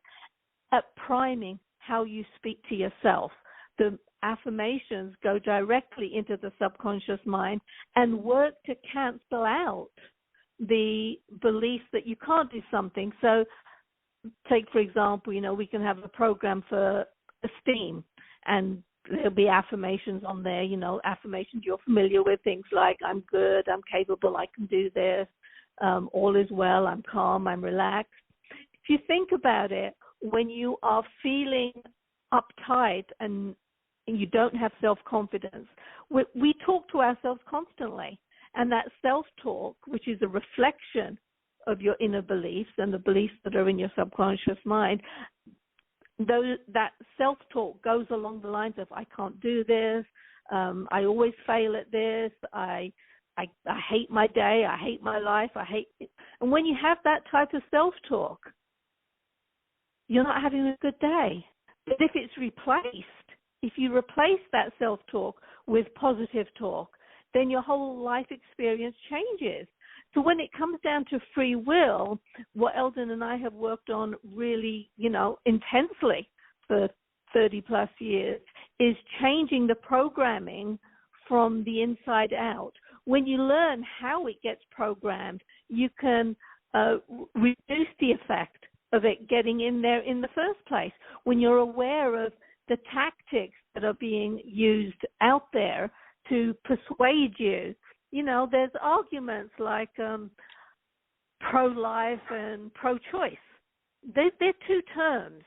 at priming how you speak to yourself. The affirmations go directly into the subconscious mind and work to cancel out the belief that you can't do something. So take, for example, we can have a program for esteem, and there'll be affirmations on there, affirmations you're familiar with, things like I'm good, I'm capable, I can do this, all is well, I'm calm, I'm relaxed. If you think about it, when you are feeling uptight and you don't have self-confidence, we talk to ourselves constantly. And that self-talk, which is a reflection of your inner beliefs and the beliefs that are in your subconscious mind, that self-talk goes along the lines of, I can't do this, I always fail at this, I hate my day, I hate my life, I hate it. And when you have that type of self-talk, you're not having a good day. But if it's replaced, if you replace that self-talk with positive talk, then your whole life experience changes. So when it comes down to free will, what Eldon and I have worked on really, intensely for 30 plus years is changing the programming from the inside out. When you learn how it gets programmed, you can reduce the effect of it getting in there in the first place. When you're aware of the tactics that are being used out there to persuade you, there's arguments like pro-life and pro-choice. They're two terms.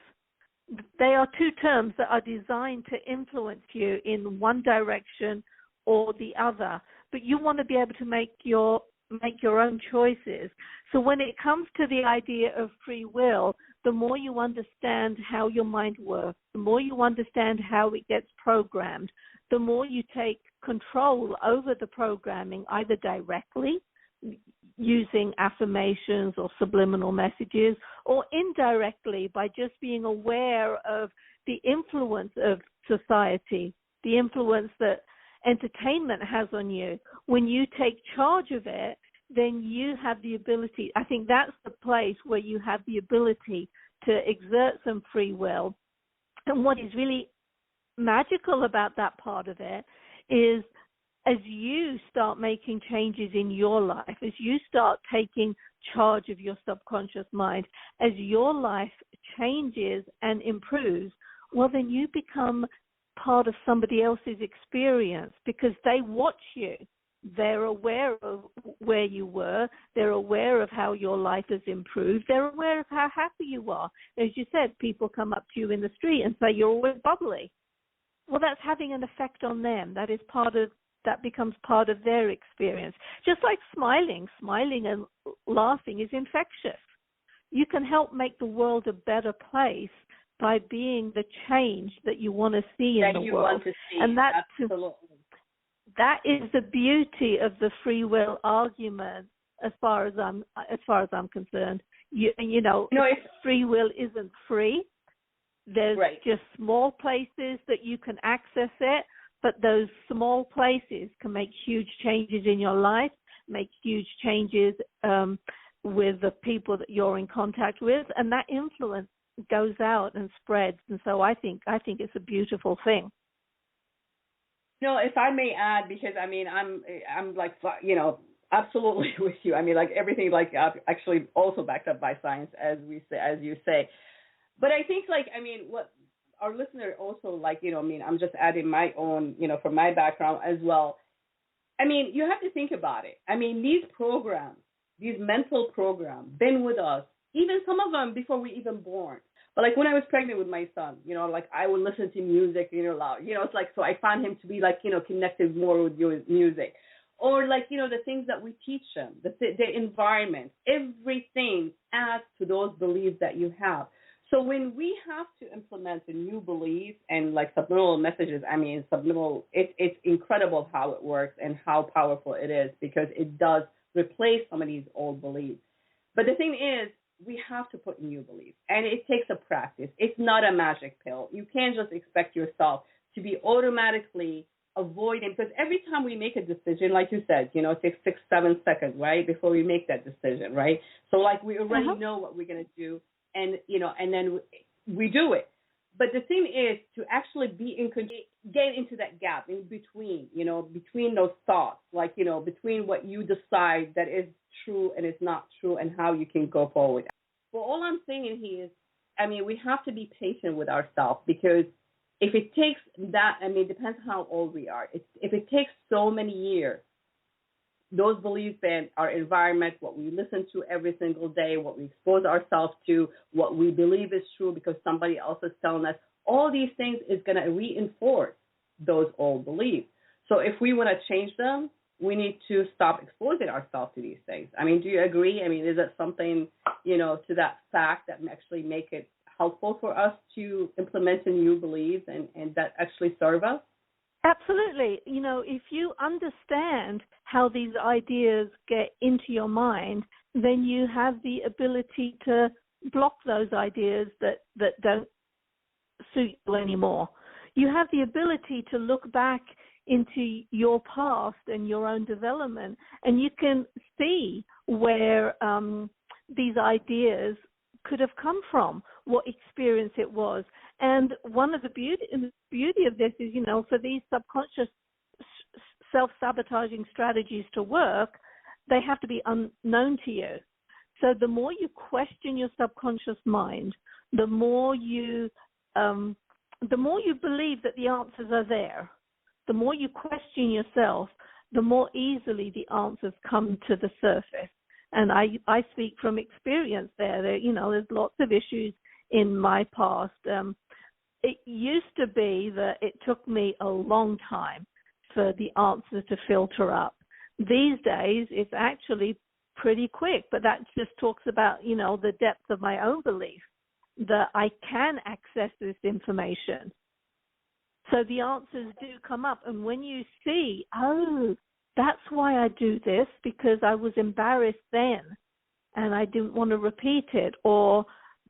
They are two terms that are designed to influence you in one direction or the other. But you want to be able to make your own choices. So when it comes to the idea of free will, the more you understand how your mind works, the more you understand how it gets programmed, the more you take control over the programming, either directly using affirmations or subliminal messages, or indirectly by just being aware of the influence of society, the influence that entertainment has on you. When you take charge of it, then you have the ability, I think that's the place where you have the ability to exert some free will. And what is really magical about that part of it is, as you start making changes in your life, as you start taking charge of your subconscious mind, as your life changes and improves, well, then you become part of somebody else's experience because they watch you. They're aware of where you were. They're aware of how your life has improved. They're aware of how happy you are. As you said, people come up to you in the street and say, you're always bubbly. Well, that's having an effect on them. That becomes part of their experience. Just like smiling and laughing is infectious. You can help make the world a better place by being the change that you want to see in the world. Want to see. And Absolutely. That is the beauty of the free will argument, as far as I'm concerned. If free will isn't free, there's just small places that you can access it, but those small places can make huge changes in your life, make huge changes with the people that you're in contact with, and that influence goes out and spreads. And so I think it's a beautiful thing. No, if I may add, because I'm like, absolutely with you. Like everything, like actually also backed up by science, as you say. But I think, what our listener also, I'm just adding my own, from my background as well. You have to think about it. These programs, these mental programs, been with us, even some of them before we even born. But when I was pregnant with my son, I would listen to music, loud. It's like, so I found him to be connected more with your music. Or the things that we teach them, the environment, everything adds to those beliefs that you have. So when we have to implement a new belief and subliminal messages, subliminal, it's incredible how it works and how powerful it is, because it does replace some of these old beliefs. But the thing is, we have to put in new beliefs, and it takes a practice. It's not a magic pill. You can't just expect yourself to be automatically avoiding, because every time we make a decision, like you said, it takes 6-7 seconds, right, before we make that decision, right? So we already know what we're going to do, and then we do it. But the thing is to actually be in control, get into that gap in between, between those thoughts, between what you decide that is true and is not true, and how you can go forward. Well, all I'm saying here is, we have to be patient with ourselves, because if it takes that, it depends how old we are. If it takes so many years, those beliefs in our environment, what we listen to every single day, what we expose ourselves to, what we believe is true because somebody else is telling us, all these things is going to reinforce those old beliefs. So if we want to change them, we need to stop exposing ourselves to these things. I mean, do you agree? I mean, is it something, to that fact that actually make it helpful for us to implement new beliefs and that actually serve us? Absolutely. If you understand how these ideas get into your mind, then you have the ability to block those ideas that don't suit you anymore. You have the ability to look back into your past and your own development, and you can see where these ideas could have come from, what experience it was. And one of the beauty of this is, for these subconscious self-sabotaging strategies to work, they have to be unknown to you. So the more you question your subconscious mind, the more you believe that the answers are there. The more you question yourself, the more easily the answers come to the surface. And I speak from experience there. There's lots of issues in my past. It used to be that it took me a long time for the answers to filter up. These days, it's actually pretty quick, but that just talks about, the depth of my own belief that I can access this information. So the answers do come up. And when you see, that's why I do this, because I was embarrassed then and I didn't want to repeat it, or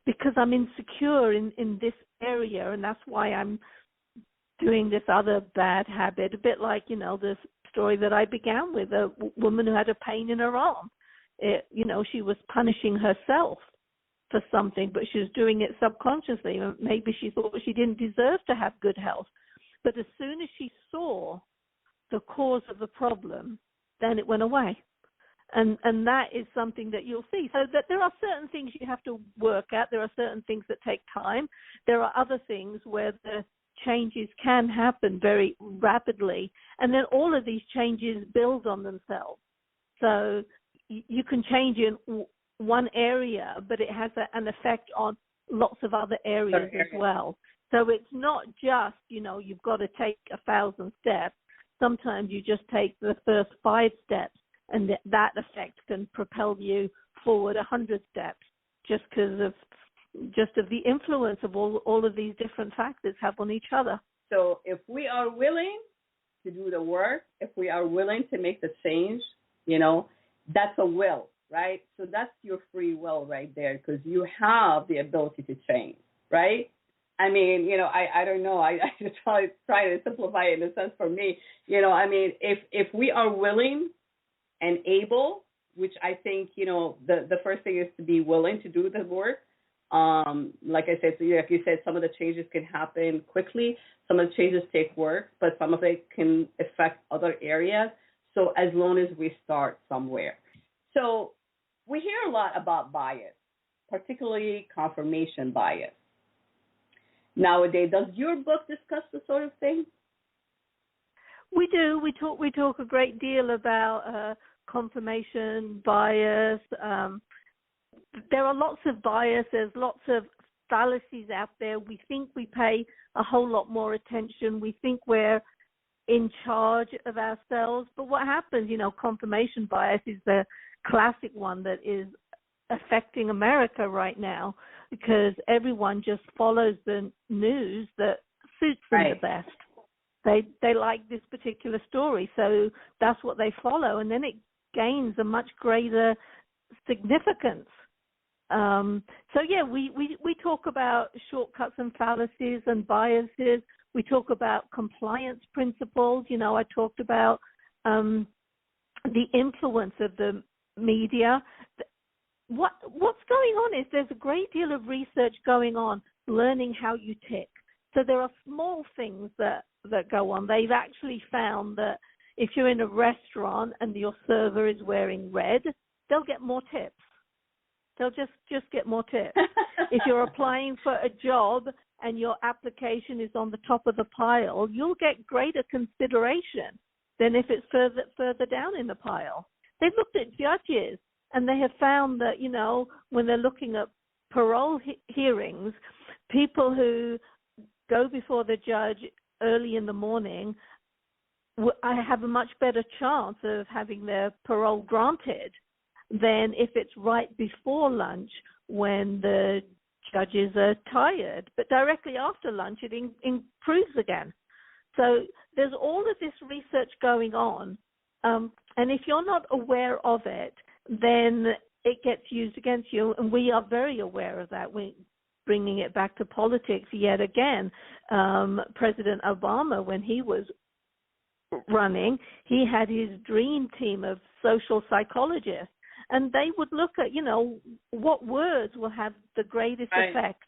because I'm insecure in this area and that's why I'm doing this other bad habit. A bit like, the story that I began with, a woman who had a pain in her arm. She was punishing herself for something, but she was doing it subconsciously. Maybe she thought she didn't deserve to have good health. But as soon as she saw the cause of the problem, then it went away. And that is something that you'll see. So that there are certain things you have to work at. There are certain things that take time. There are other things where the changes can happen very rapidly. And then all of these changes build on themselves. So you can change in one area, but it has an effect on lots of other areas as well. So it's not just, you've got to take 1,000 steps. Sometimes you just take the first 5 steps, and that effect can propel you forward 100 steps just because of the influence of all of these different factors have on each other. So if we are willing to do the work, if we are willing to make the change, that's a will, right? So that's your free will right there, because you have the ability to change, right? I mean, I don't know. I just try to simplify it in a sense for me. If we are willing and able, which I think, the first thing is to be willing to do the work. Like I said, so like you said, some of the changes can happen quickly. Some of the changes take work, but some of it can affect other areas. So as long as we start somewhere. So we hear a lot about bias, particularly confirmation bias. Nowadays, does your book discuss the sort of thing? We do. We talk a great deal about confirmation bias. There are lots of bias. There's lots of fallacies out there. We think we pay a whole lot more attention. We think we're in charge of ourselves. But what happens, confirmation bias is the classic one that is affecting America right now, because everyone just follows the news that suits them the best. They like this particular story, so that's what they follow, and then it gains a much greater significance. We talk about shortcuts and fallacies and biases. We talk about compliance principles. I talked about the influence of the media. What's going on is there's a great deal of research going on, learning how you tick. So there are small things that go on. They've actually found that if you're in a restaurant and your server is wearing red, they'll get more tips. They'll just get more tips. If you're applying for a job and your application is on the top of the pile, you'll get greater consideration than if it's further down in the pile. They've looked at judges, and they have found that, when they're looking at parole hearings, people who go before the judge early in the morning I have a much better chance of having their parole granted than if it's right before lunch when the judges are tired. But directly after lunch, it improves again. So there's all of this research going on, and if you're not aware of it, then it gets used against you, and we are very aware of that. We're bringing it back to politics yet again. President Obama, when he was running, he had his dream team of social psychologists, and they would look at, what words will have the greatest effect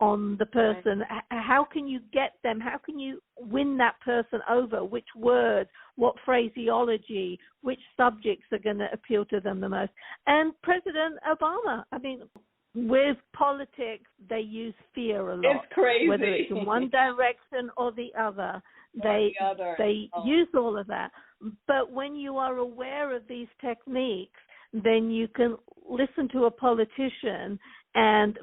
on the person. Right. How can you get them? How can you win that person over? Which words, what phraseology, which subjects are going to appeal to them the most? And President Obama, with politics, they use fear a lot. It's crazy. Whether it's in one direction or the other, they use all of that. But when you are aware of these techniques, then you can listen to a politician and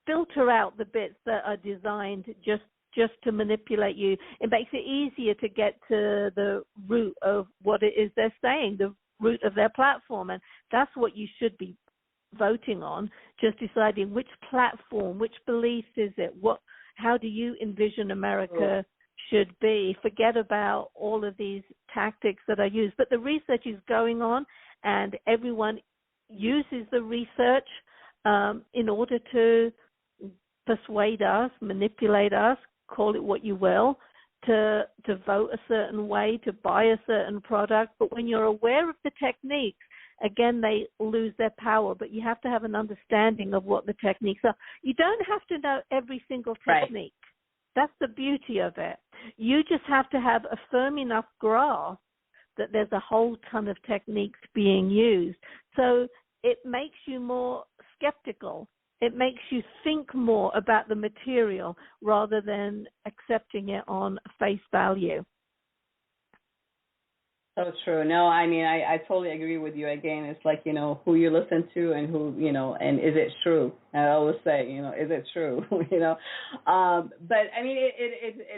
filter out the bits that are designed just to manipulate you. It makes it easier to get to the root of what it is they're saying, the root of their platform, and that's what you should be voting on, just deciding which platform, which beliefs is it, how do you envision America should be. Forget about all of these tactics that are used. But the research is going on, and everyone uses the research in order to persuade us, manipulate us, call it what you will, to vote a certain way, to buy a certain product. But when you're aware of the techniques, again, they lose their power, but you have to have an understanding of what the techniques are. You don't have to know every single technique. Right. That's the beauty of it. You just have to have a firm enough grasp that there's a whole ton of techniques being used. So it makes you more skeptical. It makes you think more about the material rather than accepting it on face value. So true. No, I totally agree with you. Again, it's like, who you listen to and who, and is it true? And I always say, is it true? But it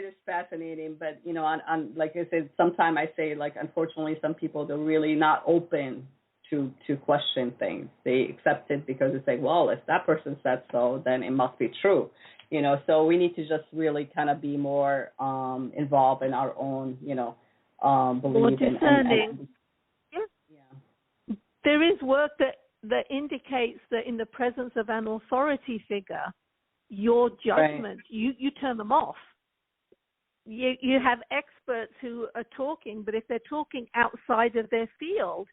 is fascinating. But, on like I said, sometimes I say, like, unfortunately, some people, they're really not open to question things. They accept it because it's like, well, if that person said so, then it must be true. So we need to just really kind of be more involved in our own, believe and yeah. There is work that indicates that in the presence of an authority figure, your judgments, you turn them off. You have experts who are talking, but if they're talking outside of their field,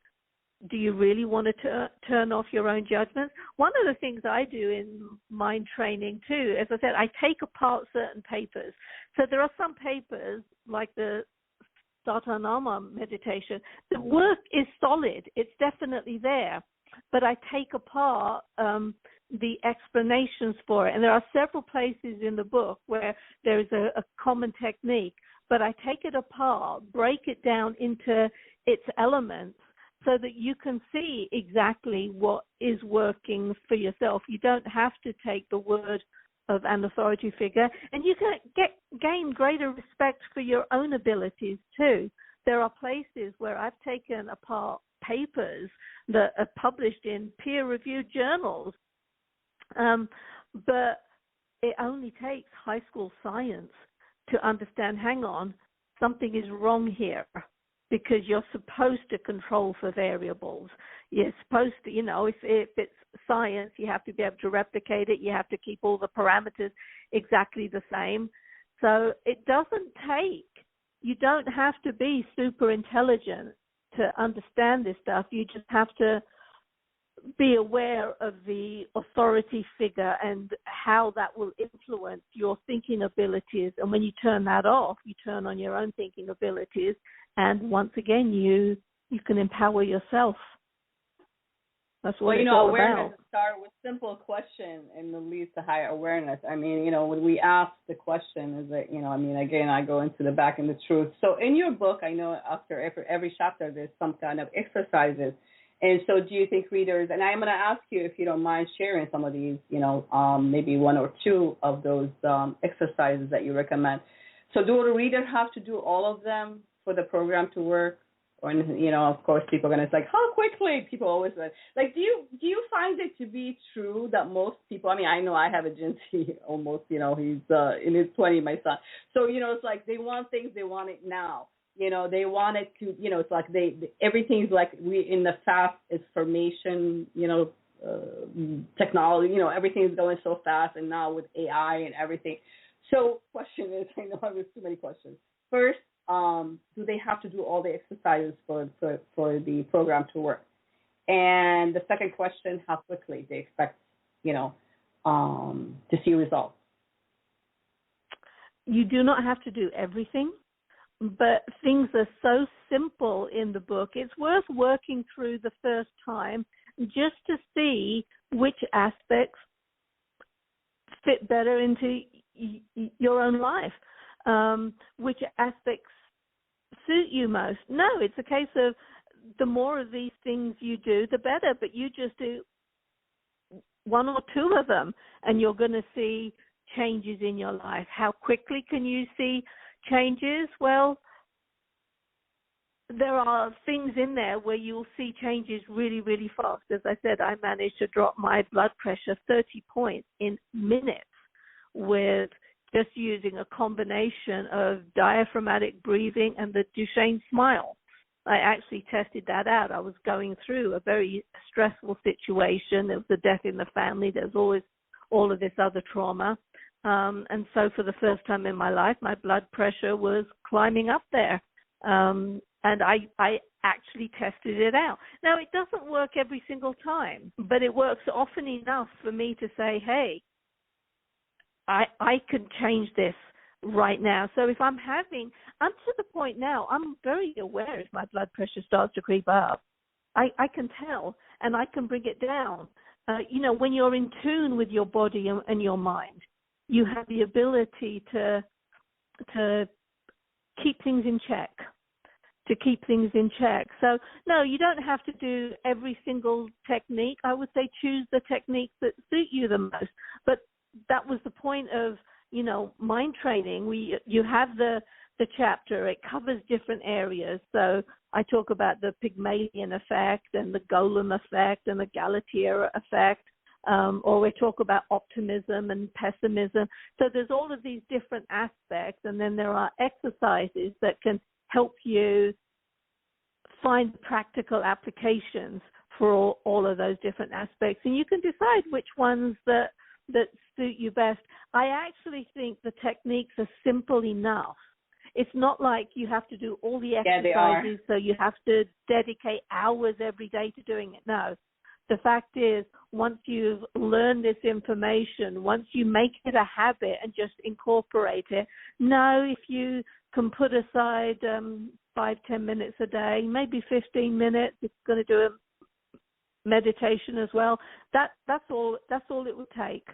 do you really want to turn off your own judgments? One of the things I do in mind training too, as I said, I take apart certain papers. So there are some papers like the Satanama meditation. The work is solid. It's definitely there. But I take apart the explanations for it. And there are several places in the book where there is a common technique. But I take it apart, break it down into its elements so that you can see exactly what is working for yourself. You don't have to take the word of an authority figure, and you can gain greater respect for your own abilities too. There are places where I've taken apart papers that are published in peer-reviewed journals, but it only takes high school science to understand, hang on, something is wrong here, because you're supposed to control for variables. You're supposed to, if it's science, you have to be able to replicate it. You have to keep all the parameters exactly the same. So it doesn't you don't have to be super intelligent to understand this stuff. You just have to be aware of the authority figure and how that will influence your thinking abilities. And when you turn that off, you turn on your own thinking abilities. And once again, you can empower yourself. That's what it's all awareness about. Start with simple question and it leads to higher awareness. When we ask the question, is that, again, I go into the back and the truth. So in your book, I know after every chapter, there's some kind of exercises. And so do you think readers, and I'm going to ask you if you don't mind sharing some of these, maybe one or two of those exercises that you recommend. So do the reader have to do all of them for the program to work? Or, of course, people are going to say, how quickly? People always say, like, do you find it to be true that most people, I know I have a Jinty almost, he's in his 20s, my son. So, it's like they want things, they want it now. They want it to, it's like everything's like in the fast information, technology, everything's going so fast, and now with AI and everything. So question is, I know there's too many questions. First, do they have to do all the exercises for the program to work? And the second question, how quickly they expect, to see results? You do not have to do everything, but things are so simple in the book. It's worth working through the first time just to see which aspects fit better into your own life, which aspects suit you most. No, it's a case of the more of these things you do, the better, but you just do one or two of them and you're going to see changes in your life. How quickly can you see changes? Well, there are things in there where you'll see changes really, really fast. As I said, I managed to drop my blood pressure 30 points in minutes with just using a combination of diaphragmatic breathing and the Duchenne smile. I actually tested that out. I was going through a very stressful situation. There was a death in the family. There's always all of this other trauma. And so for the first time in my life, my blood pressure was climbing up there. And I actually tested it out. Now, it doesn't work every single time, but it works often enough for me to say, hey, I can change this right now. So if I'm to the point now, I'm very aware if my blood pressure starts to creep up. I can tell, and I can bring it down. When you're in tune with your body and your mind, you have the ability to keep things in check. So, no, you don't have to do every single technique. I would say choose the techniques that suit you the most. But that was the point of, mind training. You have the chapter. It covers different areas. So I talk about the Pygmalion effect and the Golem effect and the Galatea effect. Or we talk about optimism and pessimism. So there's all of these different aspects. And then there are exercises that can help you find practical applications for all of those different aspects. And you can decide which ones that suit you best. I actually think the techniques are simple enough. It's not like you have to do all the exercises, so you have to dedicate hours every day to doing it. No. The fact is, once you've learned this information, once you make it a habit and just incorporate it, if you can put aside 5-10 minutes a day, maybe 15 minutes, it's going to do a meditation as well. That's all it would take.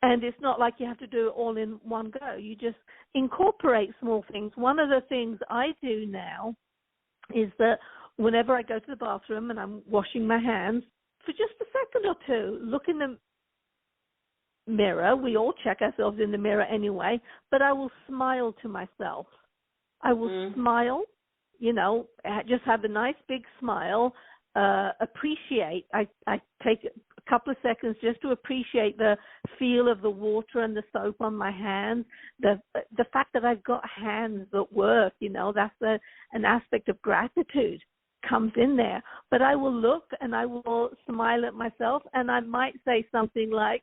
And it's not like you have to do it all in one go. You just incorporate small things. One of the things I do now is that whenever I go to the bathroom and I'm washing my hands, for just a second or two, look in the mirror. We all check ourselves in the mirror anyway, but I will smile to myself. I will smile, just have a nice big smile, appreciate. I take a couple of seconds just to appreciate the feel of the water and the soap on my hands, the fact that I've got hands that work, that's an aspect of gratitude comes in there. But I will look and I will smile at myself, and I might say something like,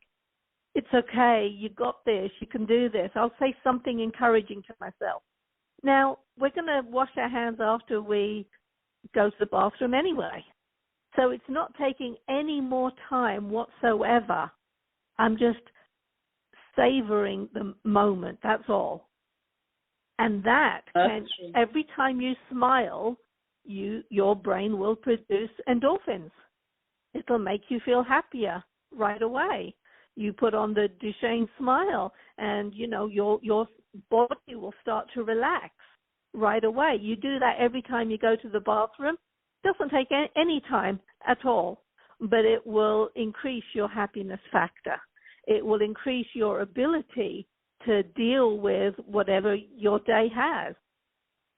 it's okay, you got this, you can do this. I'll say something encouraging to myself. Now, we're going to wash our hands after we go to the bathroom anyway. So it's not taking any more time whatsoever. I'm just savoring the moment, that's all. And every time you smile, your brain will produce endorphins. It'll make you feel happier right away. You put on the Duchenne smile and, your body will start to relax right away. You do that every time you go to the bathroom. It doesn't take any time at all, but it will increase your happiness factor. It will increase your ability to deal with whatever your day has.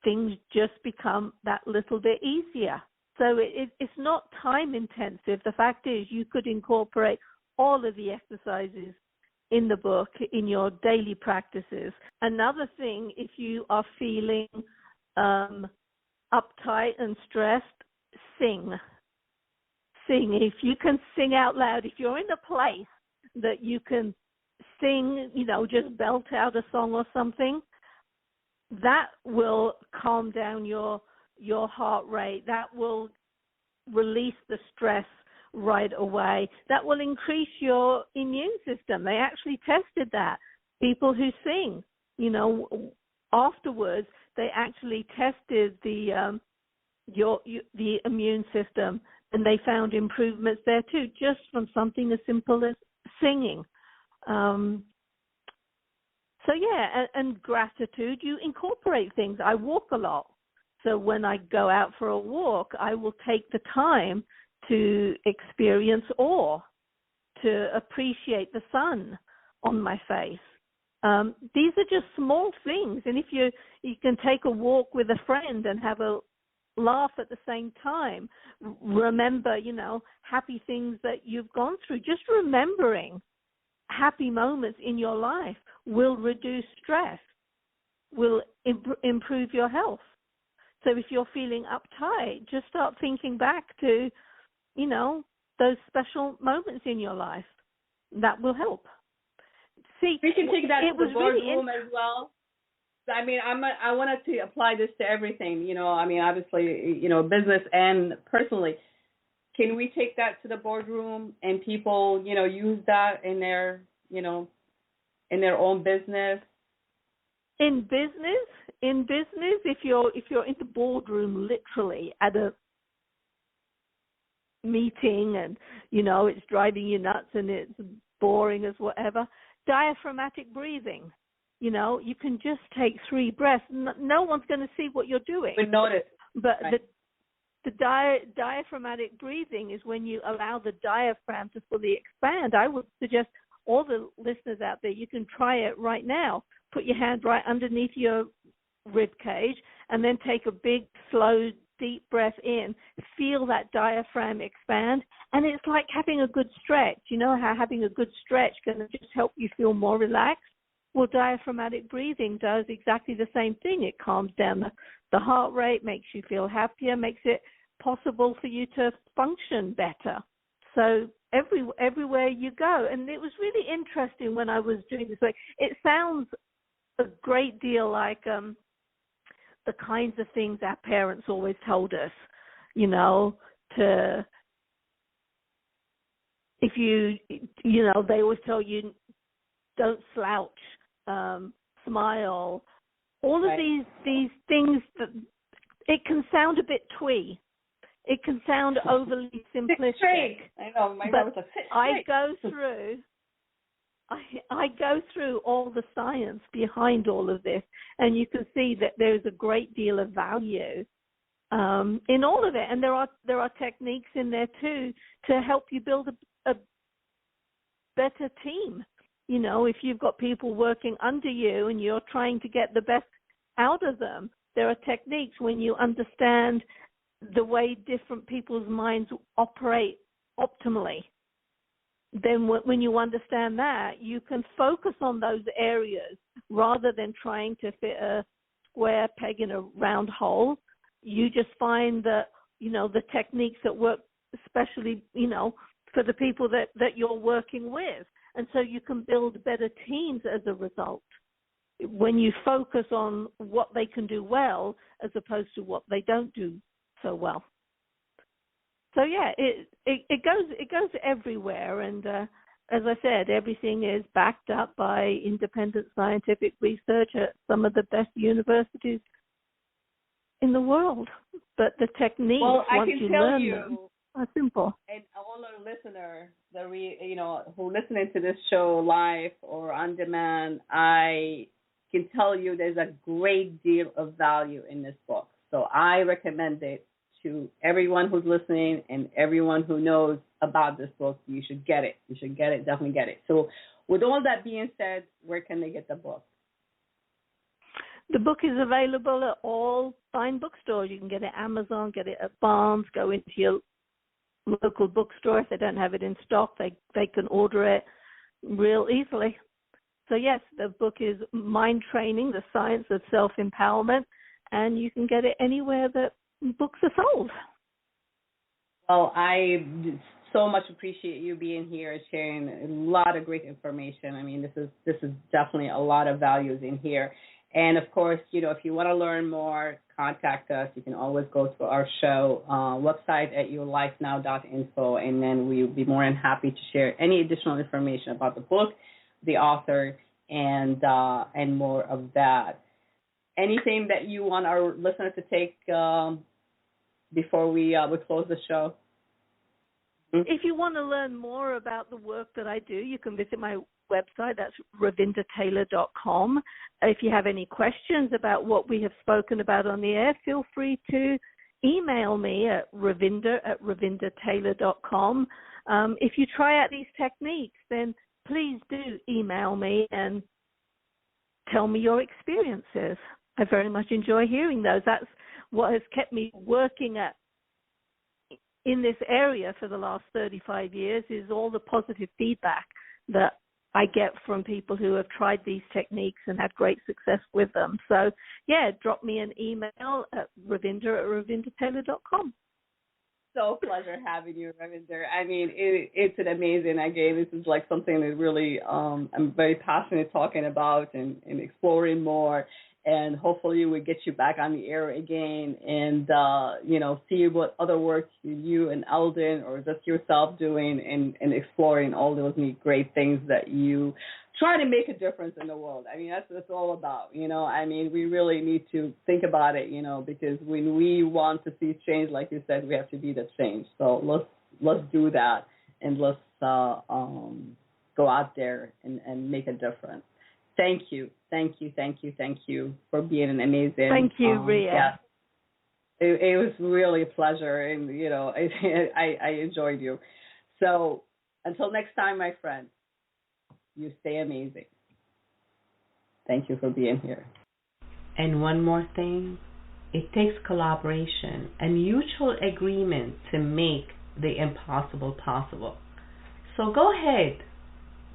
Things just become that little bit easier. So it's not time intensive. The fact is you could incorporate all of the exercises in the book in your daily practices. Another thing, if you are feeling uptight and stressed, sing. If you can sing out loud, if you're in a place that you can sing, just belt out a song or something, that will calm down your heart rate. That will release the stress right away. That will increase your immune system. They actually tested that. People who sing, afterwards they actually tested the immune system, and they found improvements there too, just from something as simple as singing. So yeah, and gratitude, you incorporate things. I walk a lot. So when I go out for a walk, I will take the time to experience awe, to appreciate the sun on my face. These are just small things. And if you can take a walk with a friend and have a laugh at the same time, remember, happy things that you've gone through. Just remembering happy moments in your life will reduce stress, will improve your health. So if you're feeling uptight, just start thinking back to, those special moments in your life. That will help. See, we can take that to the boardroom really as well. I mean, I wanted to apply this to everything, obviously, business and personally. Can we take that to the boardroom and people, use that in their, in their own business? In business, if you're in the boardroom, literally at a meeting, and it's driving you nuts and it's boring as whatever, diaphragmatic breathing. You can just take 3 breaths. No one's going to see what you're doing. We notice. But right. the diaphragmatic breathing is when you allow the diaphragm to fully expand. I would suggest all the listeners out there, you can try it right now. Put your hand right underneath your rib cage and then take a big, slow, deep breath in. Feel that diaphragm expand. And it's like having a good stretch. You know how having a good stretch can just help you feel more relaxed? Well, diaphragmatic breathing does exactly the same thing. It calms down the heart rate, makes you feel happier, makes it possible for you to function better. So everywhere you go. And it was really interesting when I was doing this work. It sounds a great deal like the kinds of things our parents always told us, if they always tell you, don't slouch, smile, all of right. these things that it can sound a bit twee. It can sound overly simplistic. I know, my mom was like, I go through all the science behind all of this, and you can see that there's a great deal of value in all of it. And there are techniques in there too to help you build a better team. If you've got people working under you and you're trying to get the best out of them, there are techniques when you understand the way different people's minds operate optimally. Then when you understand that, you can focus on those areas rather than trying to fit a square peg in a round hole. You just find that, the techniques that work, especially, for the people that you're working with. And so you can build better teams as a result when you focus on what they can do well as opposed to what they don't do so well. So yeah, it goes everywhere, and as I said, everything is backed up by independent scientific research at some of the best universities in the world. But the techniques, once you learn them, are simple. And all our listeners, who listening to this show live or on demand, I can tell you there's a great deal of value in this book. So I recommend it to everyone who's listening and everyone who knows about this book, you should get it. You should get it, definitely get it. So with all that being said, where can they get the book? The book is available at all fine bookstores. You can get it at Amazon, get it at Barnes, go into your local bookstore. If they don't have it in stock, they can order it real easily. So yes, the book is Mind Training, The Science of Self-Empowerment, and you can get it anywhere that books are sold. Well, I so much appreciate you being here and sharing a lot of great information. I mean, this is definitely a lot of values in here. And of course, if you want to learn more, contact us. You can always go to our show website at yourlifenow.info, and then we'll be more than happy to share any additional information about the book, the author, and more of that. Anything that you want our listeners to take before we close the show? If you want to learn more about the work that I do, you can visit my website. That's ravindertaylor.com. If you have any questions about what we have spoken about on the air, feel free to email me at ravindertaylor.com. If you try out these techniques, then please do email me and tell me your experiences. I very much enjoy hearing those. That's what has kept me working in this area for the last 35 years, is all the positive feedback that I get from people who have tried these techniques and had great success with them. So, yeah, drop me an email at ravindertaylor.com. So pleasure having you, Ravinder. I mean, it's an amazing. This is like something that really I'm very passionate talking about and exploring more. And hopefully we get you back on the air again and, see what other work you and Eldon or just yourself doing and exploring all those great things that you try to make a difference in the world. I mean, that's what it's all about, I mean, we really need to think about it, because when we want to see change, like you said, we have to be the change. So let's do that, and let's go out there and make a difference. Thank you for being an amazing. Thank you, Rhea. Yeah, it was really a pleasure, and I enjoyed you. So until next time, my friend, you stay amazing. Thank you for being here. And one more thing, it takes collaboration and mutual agreement to make the impossible possible. So go ahead,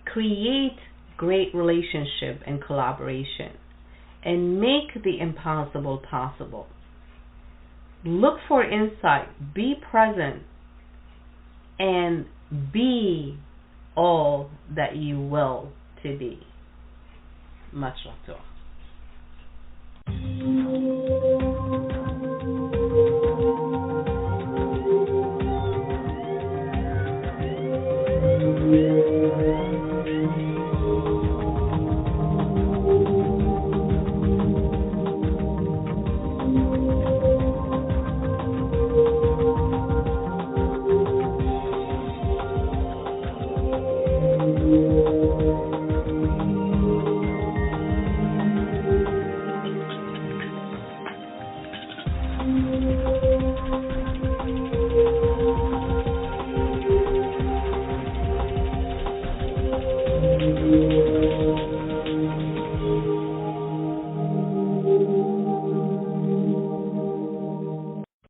create great relationship and collaboration, and make the impossible possible. Look for insight, be present, and be all that you will to be. Much love to all.